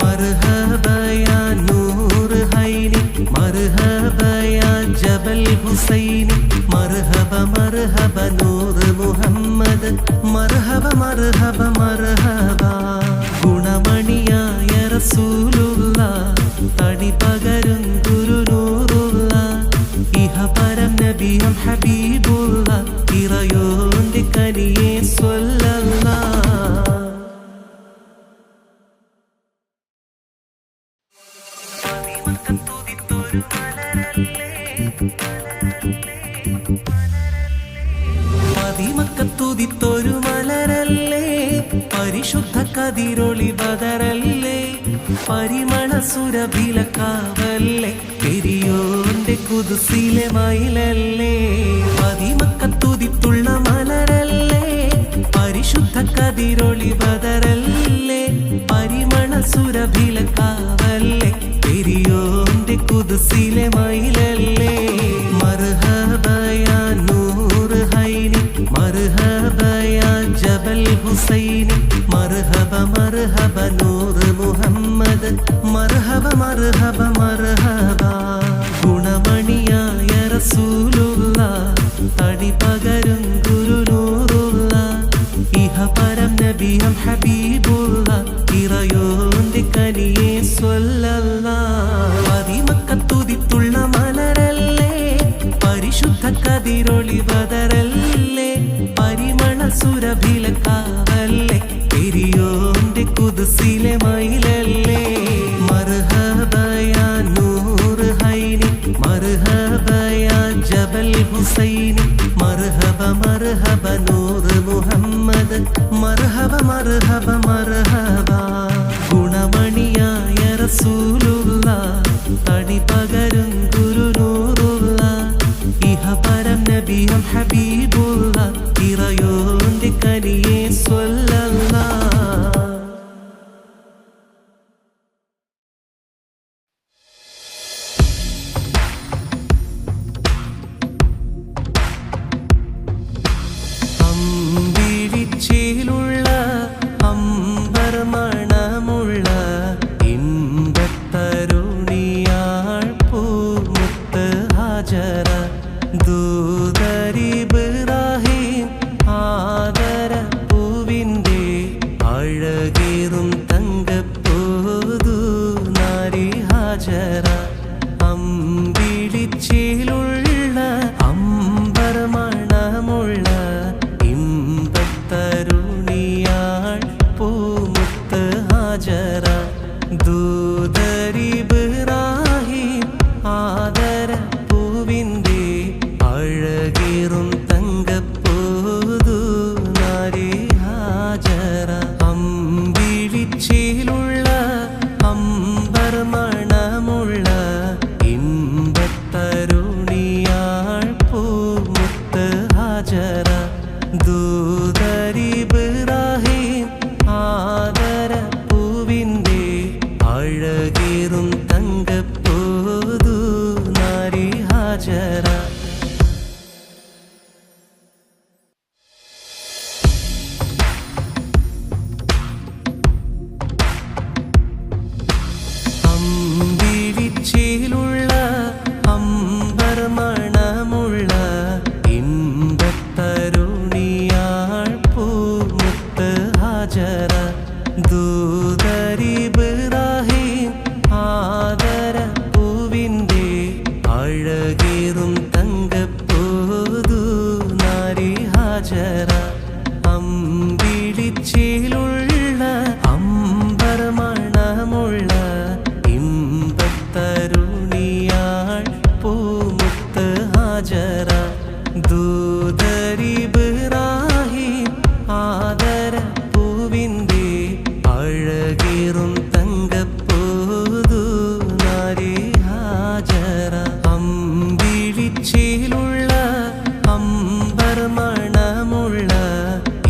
മർഹബയാ നൂർ ഹൈനി മർഹബയാ ജബൽ ഹുസൈനി മർഹബ മർഹബ നൂർ മുഹമ്മദ് മർഹബ മർഹബ മർഹബ ഗുണമണിയായ റസൂലുള്ള തടി പകരും ഗുരുനൂറുള്ള ഇഹപരം നബിയും ഹബീബുള്ള ഇറയോന്റെ കനിയെ സ്വല്ലല്ലാഹ് മദിമക്കത്തുതിത്തൊരു മലരല്ലേ പരിശുദ്ധ കതിരൊളി ബദറല്ലേ പരിമള സുരഭിലക്കാവല്ലേ പെരിയോന്റെ കുദ്സിലെ മയിലല്ലേ മദിമക്കത്തുതിത്തുള്ള മലരല്ലേ പരിശുദ്ധ കതിരൊളി ബദറല്ലേ പരിമള സുരഭിലക്കാവല്ലേ പെരിയോന്റെ കുദ്സിലെ മയിലല്ലേ മർഹബയാ നൂർ ഹൈനി മർഹബയാ ജബൽ ഹുസൈനി മർഹബ മർഹബ നൂർ മുഹമ്മദ് മർഹബ മർഹബ മർഹബ ഗുണമണിയായ റസൂലുള്ള തടി പകരും ഗുരുനൂറുള്ള ഇഹപരം നബിയും ഹബീബുള്ള ഇറയോന്റെ കനിയെ സ്വല്ലല്ലാഹ് മദിമക്കത്തുതിത്തുള്ള മലരല്ലേ പരിശുദ്ധ കതിരൊളി ബദറല്ലേ പരിമള സുരഭിലക്കാവല്ലേ പെരിയോന്റെ കുദ്സിലെ മയിലല്ലേ മർഹബയാ നൂർ ഹൈനി മർഹബയാ ജബൽ ഹുസൈനി മർഹബ മർഹബ നൂർ മുഹമ്മദ് മർഹബ മർഹബ മർഹബ ഗുണമണിയായ റസൂലുള്ള തടി പകരും ഗുരുനൂറുള്ള ഇഹപരം നബിയും ഹബീബുള്ള ഇറയോന്റെ കനിയെ സ്വല്ലല്ലാഹ് അമ്പിളിച്ചേലുള്ള അമ്പർ മണമുള്ള ഇമ്പത്തരുണിയാൾ പൂമുത്ത് ഹാജറ ദൂതരിബ്രാഹിം ആദര പൂവിൻ്റെ അഴകേറും തങ്കപ്പൂതു നാരി ഹാജറ അമ്പിളിച്ചേലുള്ള അമ്പർ മണമുള്ള ഇമ്പത്തരുണിയാൾ പൂമുത്ത് ഹാജറ ദൂതരിബ്രാഹിം ആദര പൂവിൻ്റെ അഴകേറും തങ്കപ്പൂതു നാരി ഹാജറ അമ്പിളിച്ചേലുള്ള അമ്പർ മണമുള്ള ഇമ്പത്തരുണിയാൾ പൂമുത്ത് ഹാജറ ദൂതരിബ്രാഹിം ആദര പൂവിൻ്റെ അഴകേറും തങ്കപ്പൂതു നാരി ഹാജറ അമ്പിളിച്ചേലുള്ള അമ്പർ മണമുള്ള ഇമ്പത്തരുണിയാൾ പൂമുത്ത് ഹാജറ ദൂതരിബ്രാഹിം ആദര പൂവിൻ്റെ അഴകേറും തങ്കപ്പൂതു നാരി ഹാജറ അമ്പിളിച്ചേലുള്ള അമ്പർ മണമുള്ള ഇമ്പത്തരുണിയാൾ പൂമുത്ത് ഹാജറ ദൂതരിബ്രാഹിം ആദര പൂവിൻ്റെ അഴകേറും തങ്കപ്പൂതു നാരി ഹാജറ അമ്പിളിച്ചേലുള്ള അമ്പർ മണമുള്ള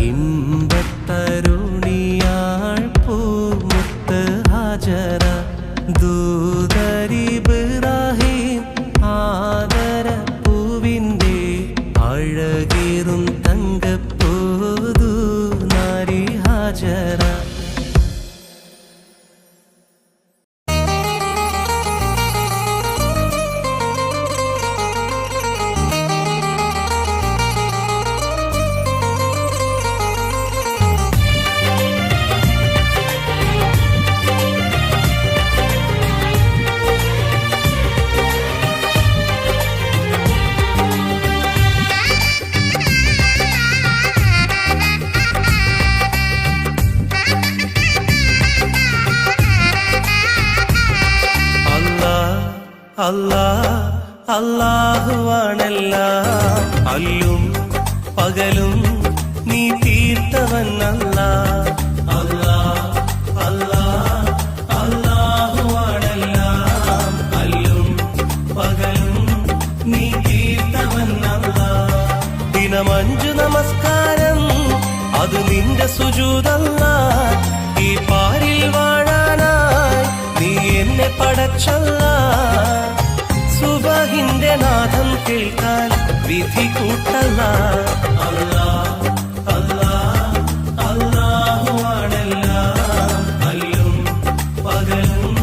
ഇമ്പത്തരുണി മാജറ. അല്ലാഹുവാണെല്ലാം അല്ലും പകലും നീ തീർത്തവൻ അല്ലാഹ്. അല്ലാഹുവാണെല്ലാം അല്ലും പകലും നീ തീർത്തവൻ അല്ലാഹ്. ദിനം 5 നമസ്കാരം അത് നിന്റെ സുജൂദല്ലാഹ്. ഈ പാരിൽ വാഴാനായി നീ എന്നെ പടച്ചല്ലാഹ്. സുബഹിന്റെ നാദം കേൾക്കാൻ വിധി കൂട്ടല്ല. അല്ലാഹ് അല്ലാഹ് അല്ലാഹുവാണെല്ലാം അല്ലും പകലും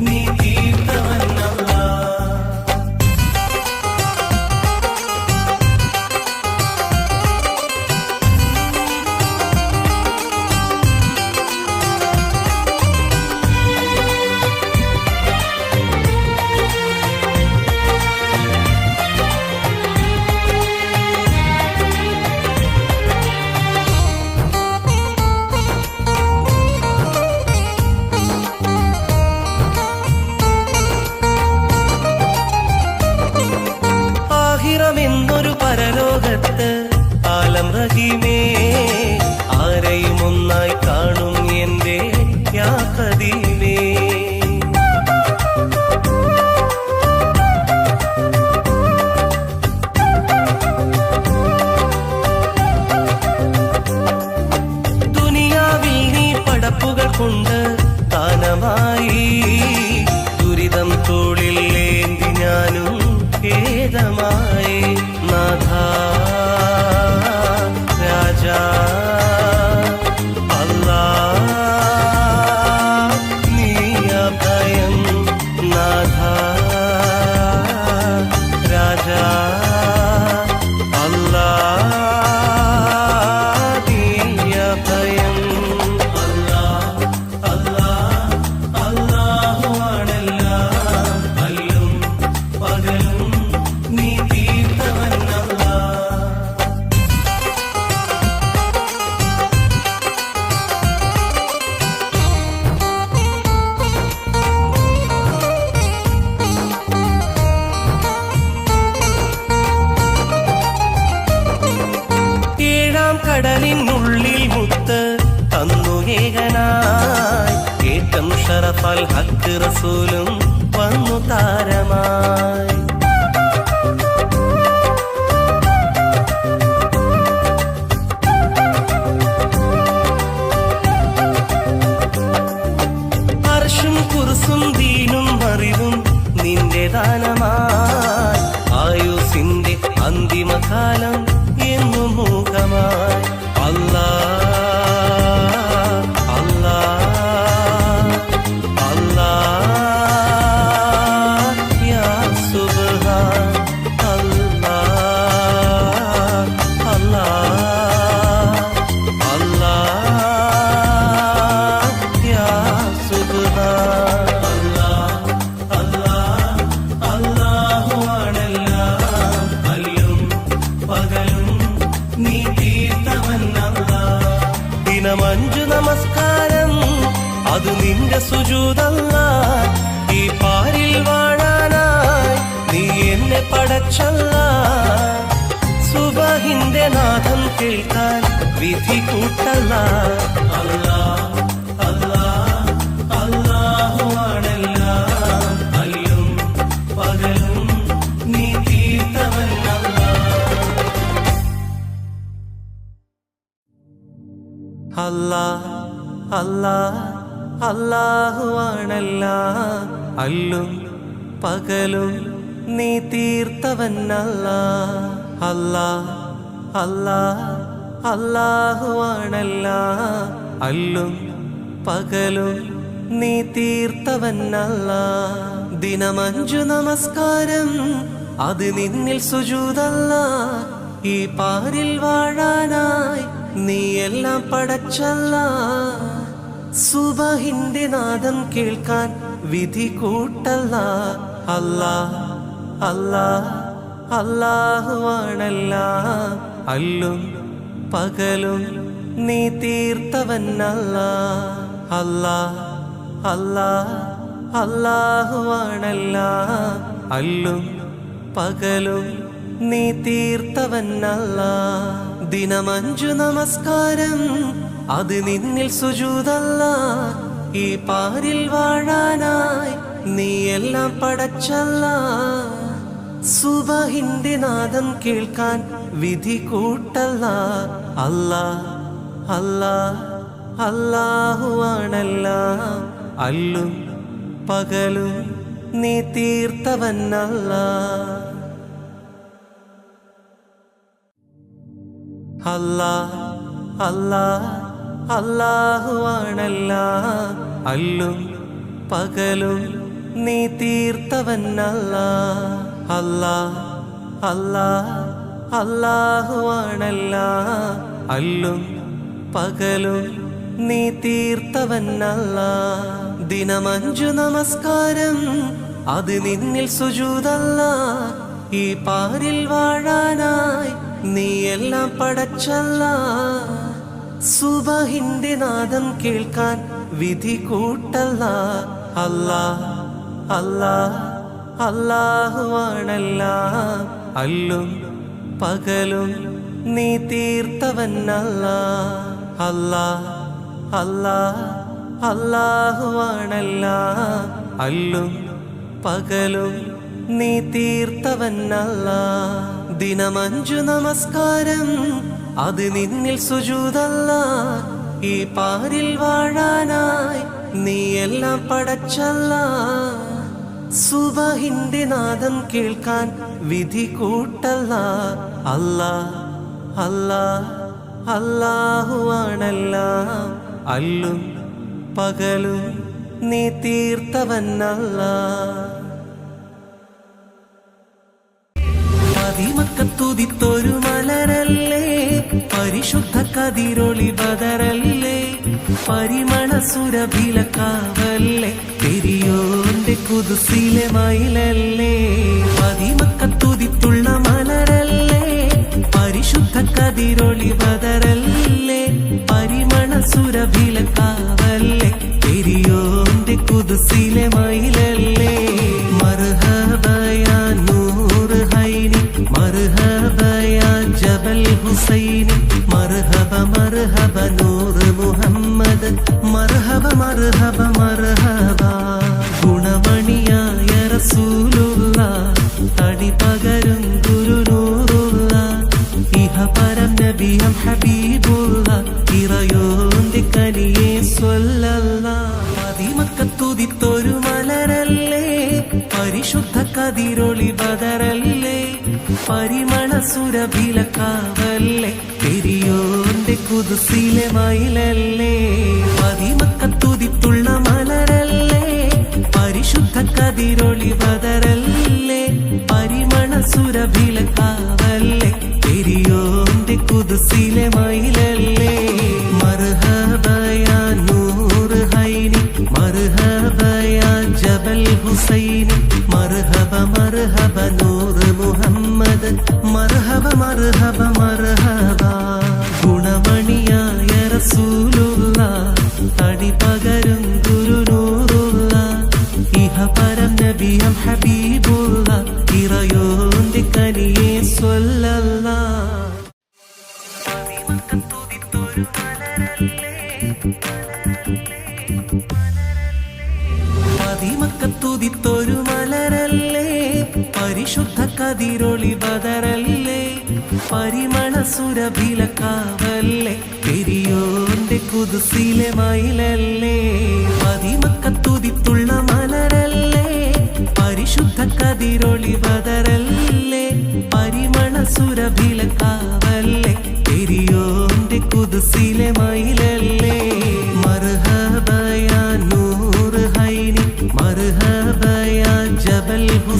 നീ തീർത്തവൻ അല്ലാഹ്. എന്നൊരു പരലോകത്ത് ആലം റഹീമേ ആരെയും ഒന്നായി കാണും എന്റെ യാ ഖദീമേ. ദുനിയാവിൽ നീ പടപ്പുകൾ കൊണ്ട് ദാനമായി ദുരിതം തോളിൽ ഏന്തി ഞാനും ഖേദമായി. നാഥാ രാജാ അല്ലാഹ് നീ അഭയം. നാഥാ രാജാ അല്ലാഹ് നീ അഭയം. അല്ലാഹ് അല്ലാഹ് അല്ലാഹുവാണെല്ലാം അല്ലും പകലും നീ തീർത്തവൻ അല്ലാഹ്. ഏഴാം കടലിനുള്ളിൽ മുത്ത് തന്നു ഏകനായി ഏറ്റം ഷറഫൽ ഹക്ക് റസൂലും വന്നു താരമായി. അർശും കുർസും ദീനും അറിവും നിന്റെ ദാനമായി. ആയുസിന്റെ അന്തിമകാലം എന്നു മൂകമായി. അല്ലാഹ് അല്ലാഹ് അല്ലാഹ് യാ സുബ്ഹാൻ. അല്ലാഹ് അല്ലാഹ് അല്ലാഹ് യാ സുബ്ഹാൻ. അല്ലാഹ് അല്ലാഹ് അല്ലാഹുവാണെല്ലാം അല്ലും പകലും നീ തീർത്തവൻ അല്ലാഹ്. ദിനം 5 നമസ്കാരം അത് നിന്റെ സുജൂദല്ലാഹ്. ഈ പാരിൽ വാഴാനായി നീ എന്നെ പടച്ചല്ലാഹ്. സുബഹിന്റെ നാദം കേൾക്കാൻ വിധി കൂട്ടല്ല. അല്ലാഹ് അല്ലാഹ് അല്ലാഹുവാണെല്ലാം അല്ലും പകലും നീ തീർത്തവൻ അല്ലാഹ്. അല്ലാഹ് അല്ലാഹ് അല്ലാഹുവാണെല്ലാം അല്ലും പകലും നീ തീർത്തവൻ അല്ലാഹ്. അല്ലാഹ് അല്ലാഹ് അല്ലാഹുവാണെല്ലാം അല്ലും പകലും നീ തീർത്തവനല്ലാ. ദിനമഞ്ചു നമസ്കാരം അത് നിന്നിൽ സുജൂദല്ലാ. ഈ പാരിൽ വാഴാനായി നീ എല്ലാം പടച്ചല്ലാ. സുബഹിന്റെ നാദം കേൾക്കാൻ വിധി കൂട്ടല്ലാ. അല്ലാ അല്ലാ അല്ലാഹുവാണെല്ലാം. അല്ലും പകലും നീ തീർത്തവനല്ലാ. അല്ലാ അല്ലാ അല്ലാഹുവാണെല്ലാം. അല്ലും പകലും നീ തീർത്തവനല്ലാ. ദിനമഞ്ചു നമസ്കാരം അത് നിന്നിൽ സുജൂദല്ലാ. ഈ പാരിൽ വാഴാനായി നീ എല്ലാം പടച്ചല്ലാ. സുബഹിന്റെ നാദം കേൾക്കാൻ വിധി കൂട്ടല്ലാ. അല്ലാ അല്ലാ അല്ലാഹുവാണെല്ലാം. അല്ലും പകലും നീ തീർത്തവനല്ലാ. അല്ലാ അല്ലാ അല്ലാഹുവാണെല്ലാം. അല്ലും പകലും നീ തീർത്തവനല്ലാ. അല്ലാ അല്ലാ അല്ലാഹുവാണെല്ലാം. അല്ലും പകലും നീ തീർത്തവനല്ലാ. ദിനമഞ്ചു നമസ്കാരം അത് നിന്നിൽ സുജൂദല്ലാ. ഈ പാരിൽ വാഴാനായി നീ എല്ലാം പടച്ചല്ലാ. സുബഹിന്റെ നാദം കേൾക്കാൻ വിധി കൂട്ടല്ലാ. അല്ലാ അല്ലാ അല്ലാഹുവാണെല്ലാം. അല്ലും പകലും നീ തീർത്തവനല്ലാ. അല്ലാ അല്ലാ അല്ലാഹുവാണെല്ലാം. അല്ലും പകലും നീ തീർത്തവനല്ലാ. ദിനമഞ്ചു നമസ്കാരം അത് നിന്നിൽ സുജൂദല്ലാ. ഈ പാരിൽ വാഴാനായി നീ എല്ലാം പടച്ചല്ലാ. സുബഹിന്റെ നാദം കേൾക്കാൻ വിധി കൂട്ടല്ലാ. അല്ലാ അല്ലാ അല്ലാഹുവാണെല്ലാം. അല്ലും പകലും നീ തീർത്തവനല്ലാ. മക്കത്തുദിത്തൊരു മലരല്ലേ, പരിശുദ്ധ കതിരൊളി ബദറല്ലേ, പരിമള സുരഭിലക്കാവല്ലേ, പെരിയോന്റെ കുതുസിലെ മയിലല്ലേ. മക്കത്തുദിത്തുള്ള മലരല്ലേ, പരിശുദ്ധ കതിരൊളി ബദറല്ലേ, പരിമള സുരഭിലക്കാവല്ലേ, പെരിയോന്റെ കുതുസിലെ മയിലല്ലേ. മർഹബയാ നൂർ ഹൈനി, മർഹബയാ ജബൽ ഹുസൈനി, മർഹബ മർഹബ നൂർ മുഹമ്മദ്, മർഹബ മർഹബ മർഹബ. ഗുണമണിയായ റസൂലുള്ള, തടി പകരും ഗുരുനൂറുള്ള, ഇഹ പരം നബിയം ഹബീബുള്ള, ഇറയോന്റെ കനിയെ സ്വല്ലല്ലാഹ്. മക്കത്തുദിത്തൊരു മലരല്ലേ, പരിശുദ്ധ കതിരൊളി ബദറല്ലേ, പരിമള സുരഭിലക്കാവല്ലേ, പെരിയോന്റെ കുതുസിലെ മയിലല്ലേ. മക്കത്തുദിത്തുള്ള മലരല്ലേ, പരിശുദ്ധ കതിരൊളി ബദറല്ലേ, പരിമള സുരഭിലക്കാവല്ലേ, പെരിയോന്റെ കുതുസിലെ മയിലല്ലേ. മർഹബയാ നൂർ ഹൈനി, മർഹബയാ ജബൽ ഹുസൈനി, മർഹബ മർഹബ നൂർ മുഹമ്മദ്, മർഹബ മർഹബ മർഹബ. ഗുണമണിയായ റസൂലുള്ള, തടി പകരും ഗുരുനൂറുള്ള, ഇഹ പരം നബിയം ഹബീബുള്ള, ഇറയോന്റെ കനിയെ സ്വല്ലല്ലാഹ്. മക്കത്തുദിത്തൊരു മലരല്ലേ, പരിശുദ്ധ കതിരൊളി ബദറല്ലേ, പരിമള സുരഭിലക്കാവല്ലേ, പെരിയോന്റെ കുതുസിലെ മയിലല്ലേ. മക്കത്തുദിത്തുള്ള മലരല്ലേ, പരിശുദ്ധ കതിരൊളി ബദറല്ലേ, പരിമള സുരഭിലക്കാവല്ലേ, പെരിയോന്റെ കുതുസിലെ മയിലല്ലേ.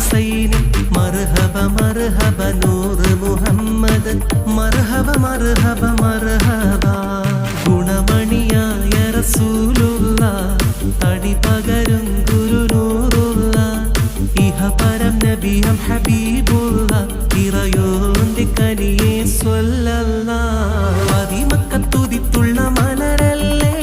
ഹുസൈനി മർഹബ മർഹബ നൂറ് മുഹമ്മദ് മർഹബ മർഹബ മർഹബ ഗുണമണിയായ റസൂലുള്ള തടി പകരും ഗുരുനൂറുള്ള ഇഹപരം നബിയം ഹബീബുള്ള ഇറയോന്റെ കനിയെ സ്വല്ലല്ലാഹ് പതിമക്കത്തുതിത്തുള്ള മലരല്ലേ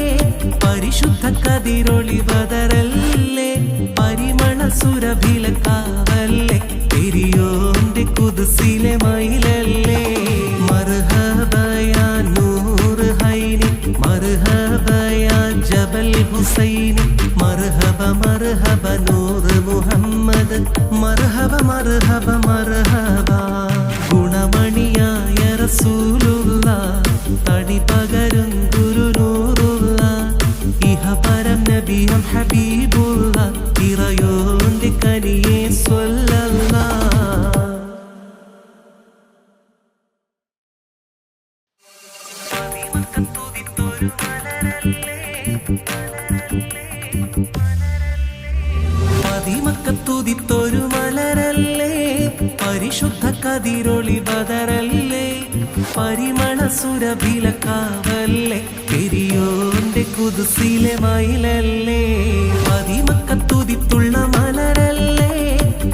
പരിശുദ്ധ കതിരൊളി ബദറല്ലേ പരിമണ സുരഭിലക്കാവല്ലേ പെരിയോന്റെ കുദ്സിലെ മയിലല്ലേ മർഹബയാ നൂറ് ഹൈനി മർഹബയാ ജബൽ ഹുസൈനി മർഹബ മർഹബ നൂറ് മുഹമ്മദ് മർഹബ മർഹബ മർഹബ ഗുണമണിയായ റസൂലുള്ള തടി പകരും ഗുരുനൂറുള്ള ഇഹപരം നബിയം ഹബീബുള്ള ഇറയോന്റെ കനിയെ സ്വല്ലല്ലാഹ് പതിമക്കത്തുതിത്തൊരു മലരല്ലേ പരിശുദ്ധ കതിരൊളി ബദറല്ലേ പരിമണ സുരഭിലക്കാവല്ലേ പെരിയോന്റെ കുദ്സിലെ മയിലല്ലേ പതിമക്കത്തുതിത്തുള്ള മലരല്ലേ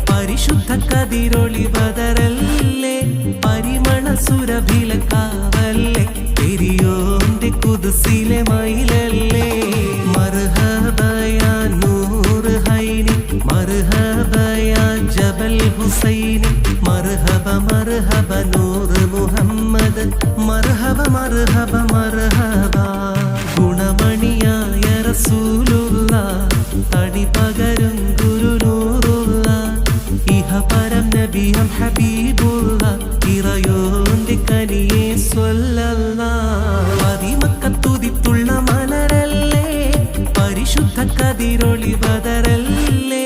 പരിശുദ്ധ കതിരൊളി ബദറല്ലേ പരിമണ സുരഭിലക്കാവല്ലേ പെരിയോന്റെ കുദ്സിലെ മയിലല്ലേ മർഹബയാ നൂറ് ഹൈനി മർഹബയാ ജബൽ ഹുസൈനി മർഹബ മർഹബ നൂറ് മുഹമ്മദ് മർഹബ മർഹബ മർഹബ ഗുണമണിയായ റസൂലുള്ള തടി പകരും ഗുരുനൂറുള്ള ഇഹപരം നബിയം ഹബീബുള്ള ഇറയോന്റെ കനിയെ സ്വല്ലല്ലാഹ് പതിമക്കത്തുതിത്തുള്ള മലരല്ലേ പരിശുദ്ധ കതിരൊളി ബദറല്ലേ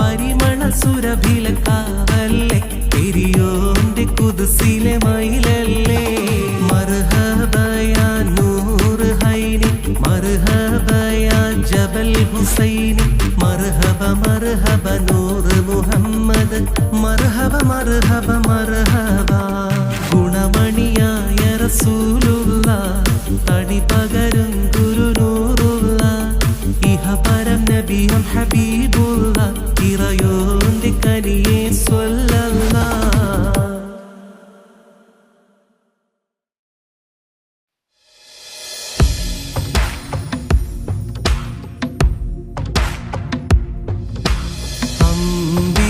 പരിമണ സുരഭിലക്കാവല്ലേ പെരിയോന്റെ കുദ്സിലെ മയിലല്ലേ മർഹബയാ നൂറ് ഹൈനി മർഹബയാ ജബൽ ഹുസൈനി മർഹബ മർഹബ നൂറ് മുഹമ്മദ് മർഹബ മർഹബ മർഹബ ഗുണമണിയായ റസൂലുള്ള തടി പകരും ഗുരുനൂറുള്ള ഇഹപരം നബിയം ഹബീബുള്ള ഇറയോന്റെ കനിയെ സ്വല്ലല്ലാഹ്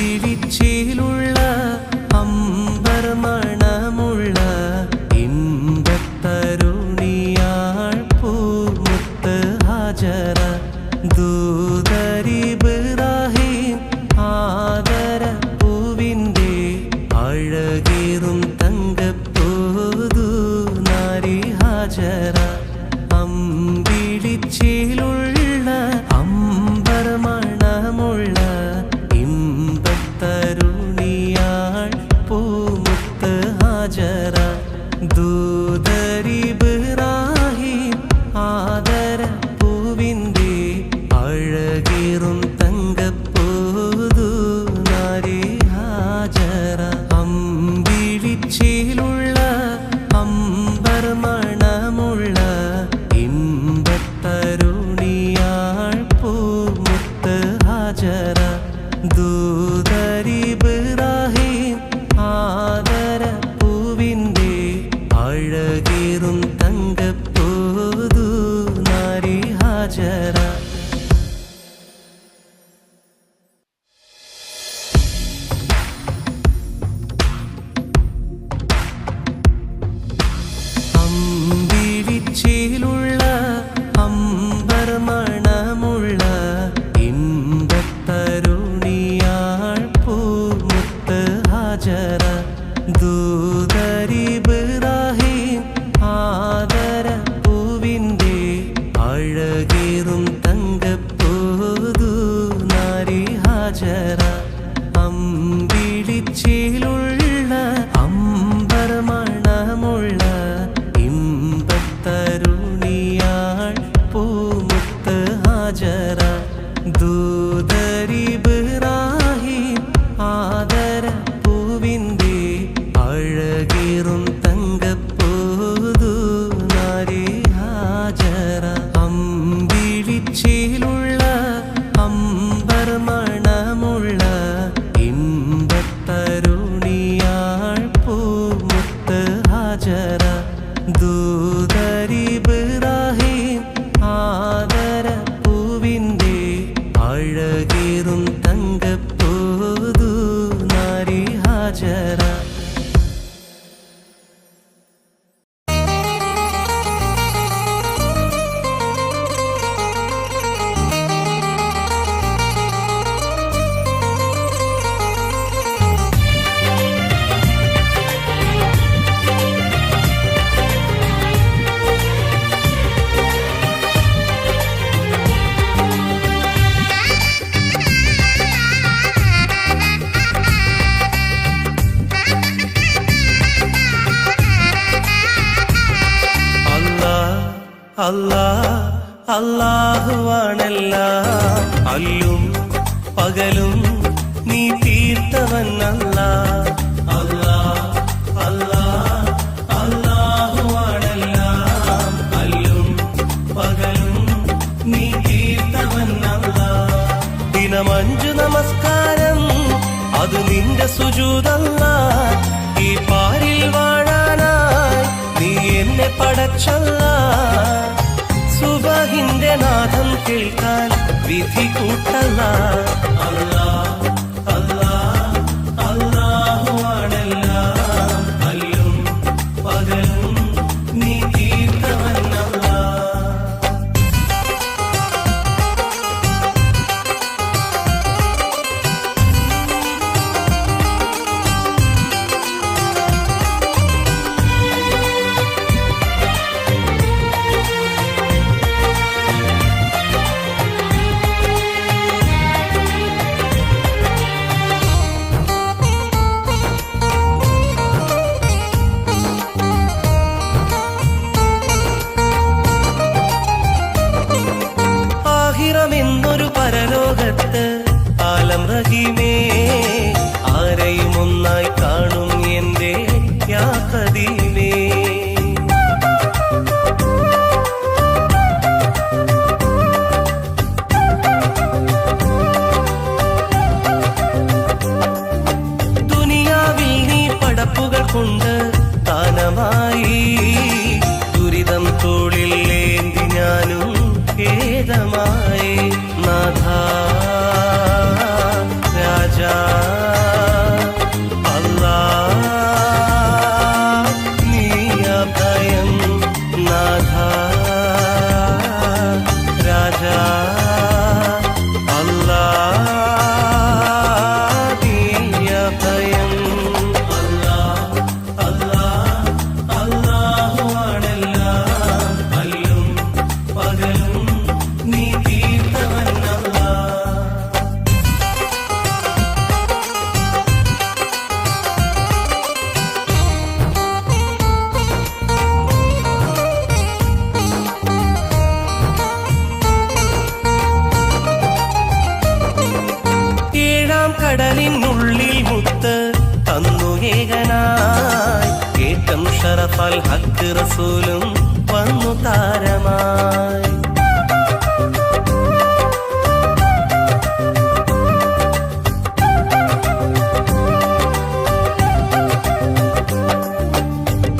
അമ്പിളിച്ചേലുള്ള അമ്പർ മണമുള്ള ഇമ്പത്തരുണിയാൾ പൂമുത്ത് ഹാജറ ദൂതരിബ്രാഹിം ആദര പൂവിൻ്റെ അഴകേറും തങ്കപ്പോതു നാരി ഹാജറ അമ്പിളിച്ചേലുള്ള അമ്പർ മണമുള്ള ഇമ്പത്തരുണിയാൾ പൂമുത്ത് ഹാജറ ദൂതരിബ്രാഹിം ആദര പൂവിൻ്റെ അഴകേറും തങ്കപ്പോതു നാരി ഹാജറ അമ്പിളിച്ചേലുള്ള അമ്പർ മണമുള്ള ഇമ്പത്തരുണിയാൾ പൂമുത്ത് ഹാജറ ദൂതരിബ്രാഹിം ആദര പൂവിൻ്റെ അഴകേറും തങ്കപ്പോതു നാരി ഹാജറ അമ്പിളിച്ചേലുള്ള അമ്പർ മണമുള്ള ഇമ്പത്തരുണിയാൾ പൂമുത്ത് ഹാജറ ദൂതരിബ്രാഹിം ആദര പൂവിൻ്റെ അഴകേറും തങ്കപ്പോതു നാരി ഹാജറ അമ്പിളിച്ചേലുള്ള അമ്പർ മണമുള്ള ഇമ്പത്തരുണിയാൾ പൂമുത്ത് ഹാജറ ദൂതരിബ്രാഹിം ആ അല്ലാഹുവാണെല്ലാം അല്ലും പകലും നീ തീർത്തവൻ അല്ലാഹ് അല്ലാഹുവാണെല്ലാം അല്ലും പകലും നീ തീർത്തവൻ അല്ലാഹ് ദിനം 5 നമസ്കാരം അത് നിന്റെ സുജൂദല്ലാഹ് ഈ പാരിൽ വാഴാനായി നീ എന്നെ പടച്ചല്ലാഹ് സുബഹിന്റെ നാദം കേൾക്കാൻ വിധി കൂട്ടല്ലാഹ് അല്ലാഹുവാണെല്ലാം അല്ലും പകലും നീ തീർത്തവൻ അല്ലാഹ് എന്നൊരു പരലോകത്ത് ആലം റഹീമേ ആരെയും ഒന്നായി കാണും എന്റെ യാ ഖദീമേ ദുനിയാവിൽ നീ പടപ്പുകൾ കൊണ്ട് ദാനമായി ദുരിതം തോളിൽ ഏന്തി ഞാനും ഖേദമായി നാഥാ രാജാ അല്ലാഹ് നീ അഭയം നാഥാ രാജാ അല്ലാഹ് നീ അഭയം അല്ലാഹുവാണെല്ലാം അല്ലും പകലും നീ തീർത്തവൻ അല്ലാഹ് ഏഴാം കടലിനുള്ളിൽ മുത്ത് തന്നു ഏകനായി ഏറ്റം ഷറഫൽ ഹക്ക് റസൂലും വന്നു താരമായി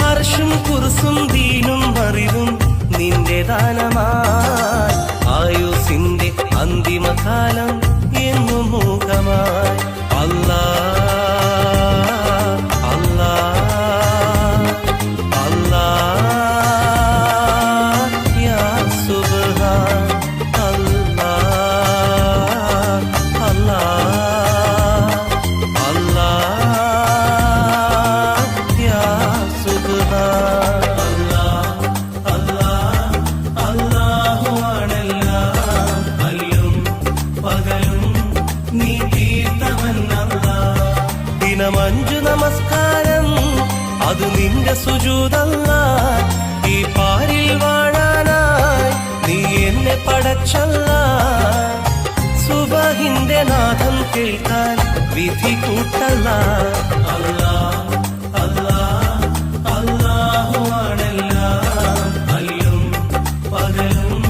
അർശും കുർസും ദീനും അറിവും നിന്റെ ദാനമായി ആയുസിന്റെ അന്തിമകാലം എന്നും മൂകമായി അല്ലാഹ് അല്ലാഹ് അല്ലാഹ് യാ സുബ്ഹാൻ അല്ലാഹ് അല്ലാഹ് അല്ലാഹ് യാ സുബ്ഹാൻ അല്ലാഹുവാണെല്ലാം അല്ലും പകലും നീ തീർത്തവൻ അല്ലാഹ് ദിനം 5 നമസ്കാരം അത് നിന്റെ സുജൂദല്ലാഹ് ഈ പാരിൽ വാഴാനായി നീ എന്നെ പടച്ചല്ലാഹ് സുബഹിന്റെ നാദം കേൾക്കാൻ വിധി കൂട്ടല്ലാഹ് അല്ലാഹുവാണെല്ലാം അല്ലും പകലും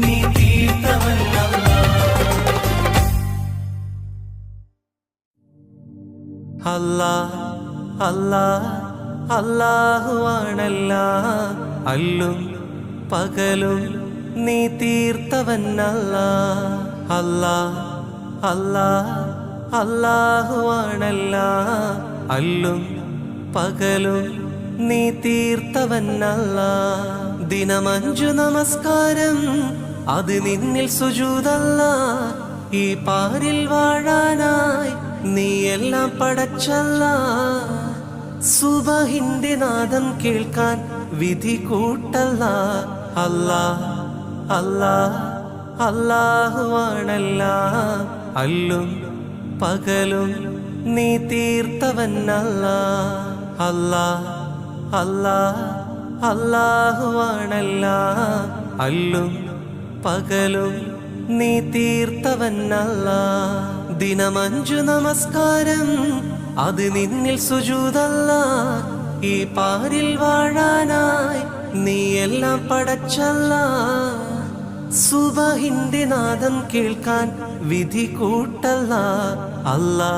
നീ തീർത്തവൻ അല്ലാഹ് അല്ലാഹുവാണെല്ലാം അല്ലും പകലും നീ തീർത്തവൻ അല്ലാഹ് അല്ലാഹുവാണെല്ലാം അല്ലും പകലും നീ തീർത്തവൻ അല്ലാഹ് ദിനം 5 നമസ്കാരം അത് നിന്നിൽ സുജൂദല്ലാഹ് ഈ പാരിൽ വാഴാനായി നീ എല്ലാം പടച്ചല്ലാഹ് സുബഹിന്റെ നാദം കേൾക്കാൻ വിധി കൂട്ടല്ലാഹ് അല്ലാഹ് അല്ലാഹുവാണെല്ലാം അല്ലും പകലും നീ തീർത്തവൻ അല്ലാഹ് അല്ലാഹുവാണെല്ലാം അല്ലും പകലും നീ തീർത്തവനല്ല. ദിനമഞ്ചു നമസ്കാരം അത് നിന്നിൽ സുജൂദല്ല. ഈ പാരിൽ വാഴാനായി നീ എല്ലാം പടച്ചല്ല. സുബഹിന്റെ നാദം കേൾക്കാൻ വിധി കൂട്ടല്ല. അല്ലാ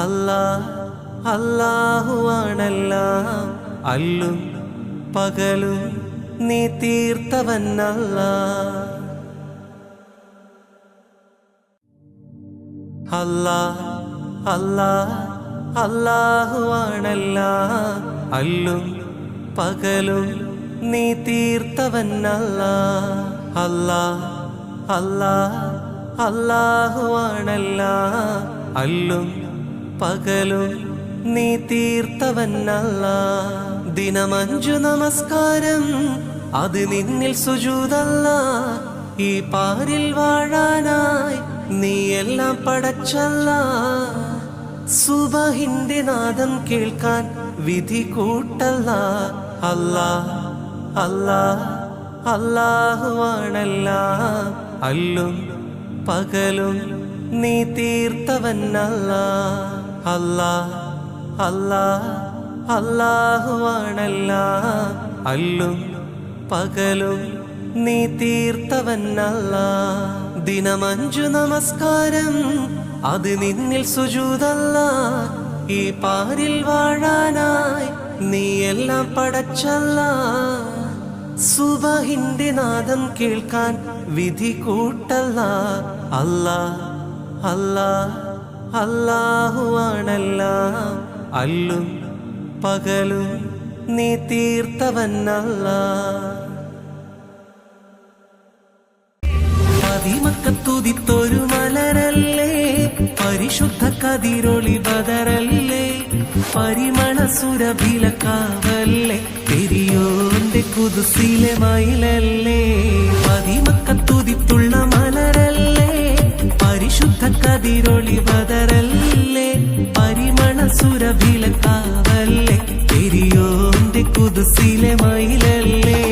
അല്ലാ അല്ലാഹുവാണെല്ലാം. അല്ലും പകലും നീ തീർത്തവനല്ല. അല്ലാ അല്ലാ അല്ലാഹുവാണെല്ലാം. അല്ലും പകലും നീ തീർത്തവനല്ല. അല്ലാ അല്ലാ അല്ലാഹുവാണെല്ലാം. അല്ലും പകലും നീ തീർത്തവനല്ല. ദിനമഞ്ചു നമസ്കാരം അത് നിന്നിൽ സുജൂദല്ല. ഈ പാരിൽ വാഴാനായി നീ എല്ലാം പടച്ചല്ല. സുബഹിന്റെ നാദം കേൾക്കാൻ വിധി കൂട്ടല്ല. അല്ലാ അല്ലാ അല്ലാഹുവാണെല്ലാം. അല്ലും പകലും നീ തീർത്തവനല്ല. അല്ലാ അല്ലാ അല്ലാഹുവാണെല്ലാം. അല്ലും പകലും നീ തീർത്തവനല്ല. ദിനമഞ്ചു നമസ്കാരം അത് നിന്നിൽ സുജൂദല്ല. ഈ പാരിൽ വാഴാനായി നീ എല്ലാം പടച്ചല്ല. സുബഹിന്റെ നാദം കേൾക്കാൻ വിധി കൂട്ടല്ല. അല്ലാ അല്ലാ അല്ലാഹുവാണെല്ലാം. അല്ലും പകലും നീ തീർത്തവനല്ല. മക്കത്തുതിത്തൊരു മലരല്ലേ, പരിശുദ്ധ കതിരൊളി ബദറല്ലേ, പരിമണ സുരഭിലക്കാവല്ലേ, പെരിയോന്റെ കുതുസിലെ മയിലല്ലേ. മക്കത്തുതിത്തുള്ള മലരല്ലേ, പരിശുദ്ധ കതിരൊളി ബദറല്ലേ, പരിമണ സുരഭിലക്കാവല്ലേ, പെരിയോന്റെ കുതുസിലെ മയിലല്ലേ.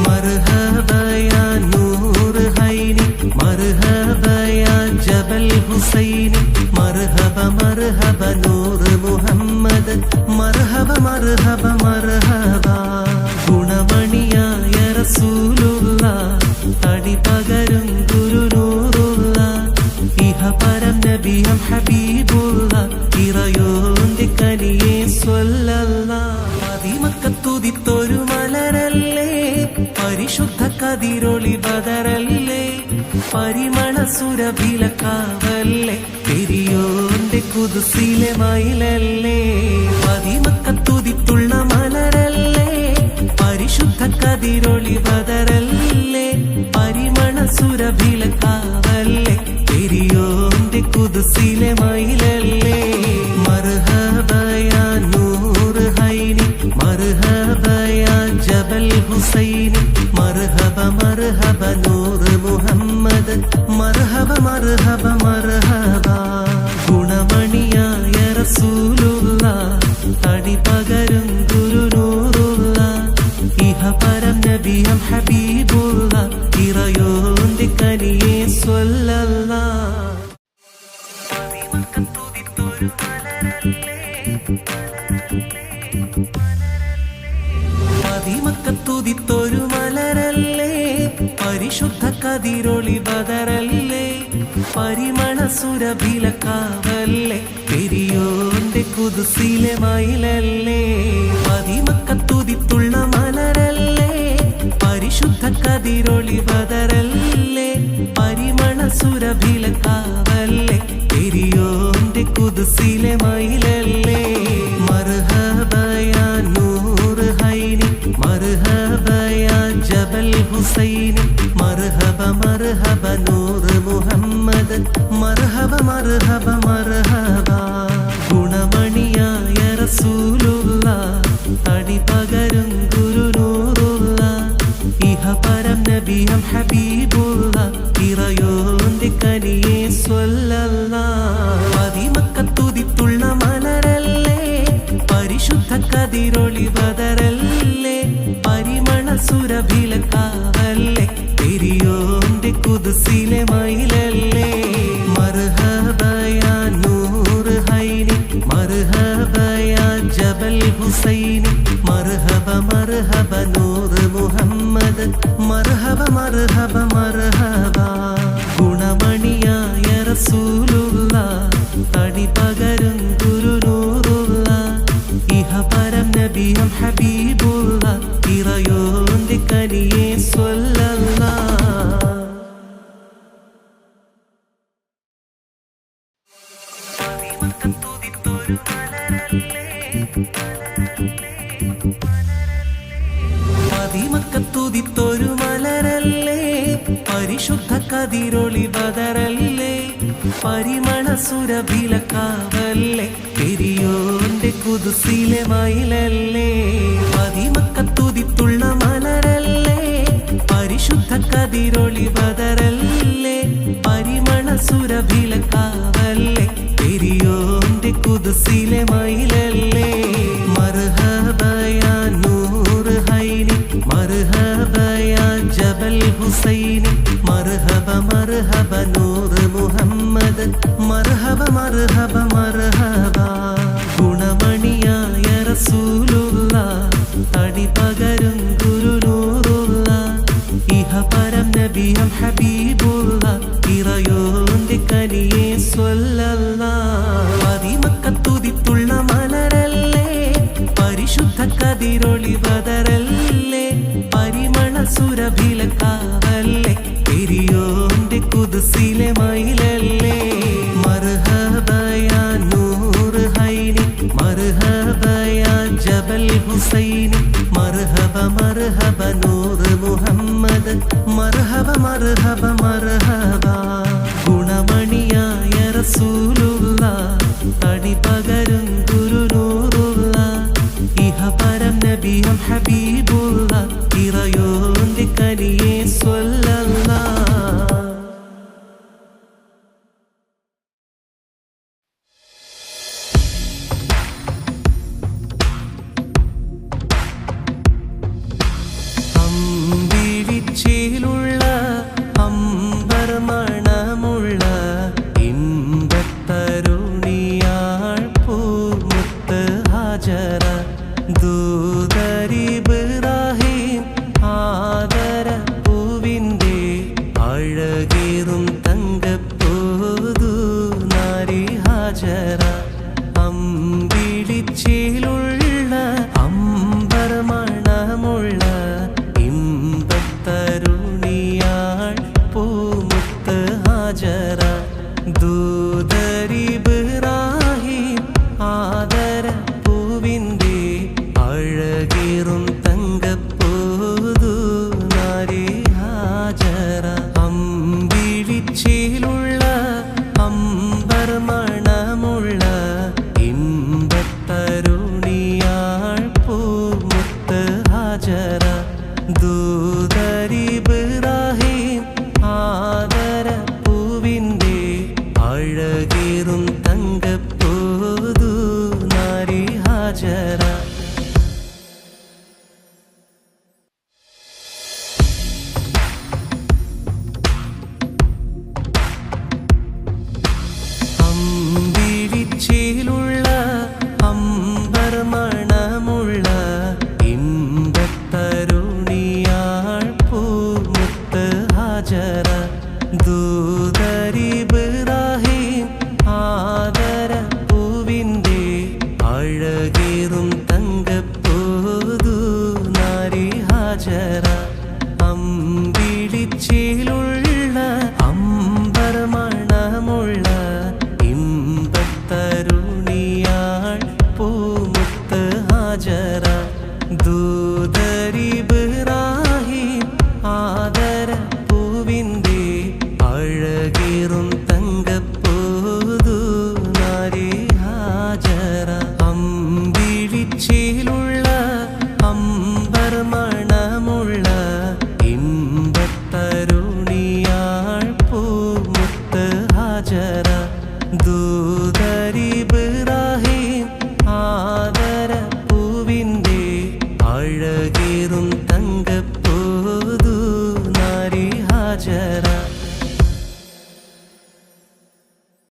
മർഹബയാ നൂറ് ഹൈനി, മർഹബയാ ജബൽ ഹുസൈനി, മർഹബ മർഹബ നൂറ് മുഹമ്മദ്, മർഹബ മർഹബ മർഹബ. ഗുണമണിയായ റസൂലുള്ള, തടി പകരും ഗുരുനൂറുള്ള, ഇഹ പരം നബിയം ഹബീബുള്ള, ഇറയോന്റെ കനിയെ സ്വല്ലല്ലാഹ്. മക്കത്തുതിത്തൊരു മലരല്ലേ, പരിശുദ്ധ കതിരൊളി ബദറല്ലേ, പരിമണ സുരഭിലക്കാവല്ലേ, പെരിയോന്റെ കുതുസിലെ മയിലല്ലേ. മക്കത്തുതിത്തുള്ള മലരല്ലേ, പരിശുദ്ധ കതിരൊളി ബദറല്ലേ, പരിമണ സുരഭിലക്കാവല്ലേ, പെരിയോന്റെ കുതുസിലെ മയിലല്ലേ. മർഹബയാ നൂറ് ഹൈനി, മർഹബയാ ജബൽ ഹുസൈനി, മർഹബ മർഹബ നൂറ് മുഹമ്മദ്, മർഹബ മർഹബ മർഹബ. ഗുണമണിയായ റസൂലുള്ള, തടി പകരും ഗുരുനൂറുള്ള, ഇഹ പരം നബിയം ഹബീബുള്ള, ഇറയോന്റെ കനിയെ സ്വല്ലല്ലാഹ്. മക്കത്തുതിത്തൊരു മലരല്ലേ, പരിശുദ്ധ കതിരൊളി ബദറല്ലേ, പരിമണ സുരഭിലക്കാവല്ലേ, പെരിയോന്റെ കുതുസിലെ മയിലല്ലേ. മക്കത്തുതിത്തുള്ള മലരല്ലേ, പരിശുദ്ധ കതിരൊളി ബദറല്ലേ, പരിമണ സുരഭിലക്കാവല്ലേ, പെരിയോന്റെ കുതുസിലെ മയിലല്ലേ. മർഹബയാ നൂറ് ഹൈനി, മർഹബയാ ജബൽ ഹുസൈനി, മർഹബ മർഹബ നൂറ് മുഹമ്മദ്, മർഹബ മർഹബ മർഹബ. ഗുണമണിയായ റസൂലുള്ള, തടി പകരും ഗുരുനൂറുള്ള, ഇഹ പരം നബിയം ഹബീബുള്ള, ഇറയോന്റെ കനിയെ സ്വല്ലല്ലാഹ്. മക്കത്തുതിത്തുള്ള മലരല്ലേ, പരിശുദ്ധ കതിരൊളി ബദറല്ലേ, പരിമണ സുരഭിലക്കാവല്ലേ പെരിയോന്റെ കുദ്സിലെ മയിലല്ലേ മർഹബയാ നൂറ് ഹൈനി മർഹബയാ ജബൽ ഹുസൈനി മർഹബ മർഹബ നൂറ് മുഹമ്മദ് മർഹബ മർഹബ മർഹബ ഗുണമണിയായ റസൂലുള്ള തടി പകരും ഗുരുനൂറുള്ള ഇഹപരം നബിയും ഹബീബുള്ള ഇറയോന്റെ കനിയെ സ്വല്ലല്ലാഹ് മദിമക്കത്തുതിത്തൊരു മലരല്ലേ പരിശുദ്ധ കതിരൊളി ബദറല്ലേ പരിമള സുരഭിലക്കാവല്ലേ പെരിയോന്റെ കുദ്സിലെ മയിലല്ലേ മദിമക്കത്തുതിത്തുള്ള മലരല്ലേ പരിശുദ്ധ കതിരൊളി ബദറല്ലേ പരിമള സുരഭിലക്കാവല്ലേ പെരിയോന്റെ കുദ്സിലെ മയിലല്ലേ മർഹബയാ നൂറ് ഹൈനി മർഹബയാ ജബൽ ഹുസൈനി മർഹബ മർഹബ നൂറ് മുഹമ്മദ് മർഹബ മർഹബ മർഹബ ഗുണമണിയായ റസൂലുള്ള തടി പകരും ഗുരുനൂറുള്ള ഇഹപരം നബിയും ഹബീബുള്ള ഇറയോന്റെ കനിയെ സ്വല്ലല്ലാഹ് മദിമക്കത്തുതിത്തുള്ള മലരല്ലേ പരിശുദ്ധ കതിരൊളി ബദറല്ലേ പരിമള സുരഭിലക്കാവല്ലേ പെരിയോന്റെ കുദ്സിലെ മയിലല്ലേ മർഹബയാ നൂറ് ഹൈനി മർഹബയാ ജബൽ ഹുസൈനി മർഹബ മർഹബ നൂറ് മുഹമ്മദ് മർഹബ മർഹബ മർഹബ ഗുണമണിയായ റസൂലുള്ള തടി പകരും ഗുരുനൂറുള്ള ഇഹപരം നബിയും ഹബീബുള്ള ഇറയോന്റെ കനിയെ സ്വല്ലല്ലാഹ് അമ്പിളിച്ചേലുള്ള അമ്പർ മണമുള്ള ഇമ്പത്തരുണിയാൾ പൂമുത്ത് ഹാജറ ദൂതരിബ്രാഹിം ആദര പൂവിൻ്റെ അഴകേറും തങ്കപ്പൂതു നാരി ഹാജറ അമ്പിളിച്ചേലുള്ള അമ്പർ മണമുള്ള ഇമ്പത്തരുണിയാൾ പൂമുത്ത് ഹാജറ ദൂതരിബ്രാഹിം ആദര പൂവിൻ്റെ അഴകേറും തങ്കപ്പൂതു നാരി ഹാജറ അമ്പിളിച്ചേലുള്ള അമ്പർ മണമുള്ള ഇമ്പത്തരുണിയാൾ പൂമുത്ത് ഹാജറ ദൂതരിബ്രാഹിം ആദര പൂവിൻ്റെ അഴകേറും തങ്കപ്പൂതു നാരി ഹാജറ അമ്പിളിച്ചേലുള്ള അമ്പർ മണമുള്ള ഇമ്പത്തരുണിയാൾ പൂമുത്ത് ഹാജറ ദൂതരിബ്രാഹിം ആദര പൂവിൻ്റെ അഴകേറും തങ്കപ്പൂതു നാരി ഹാജറ അമ്പിളിച്ചേലുള്ള അമ്പർ മണമുള്ള ഇമ്പത്തരുണിയാൾ പൂമുത്ത് ഹാജറ ദൂതരിബ്രാഹിം ആദര പൂവിൻ്റെ അഴകേറും തങ്കപ്പൂതു നാരി ഹാജറ അമ്പിളിച്ചേലുള്ള അമ്പർ മണമുള്ള ഇമ്പത്തരുണിയാൾ പൂമുത്ത് ഹാജറ ദൂതരിബ്രാഹിം ആദര പൂവിൻ്റെ അഴകേറും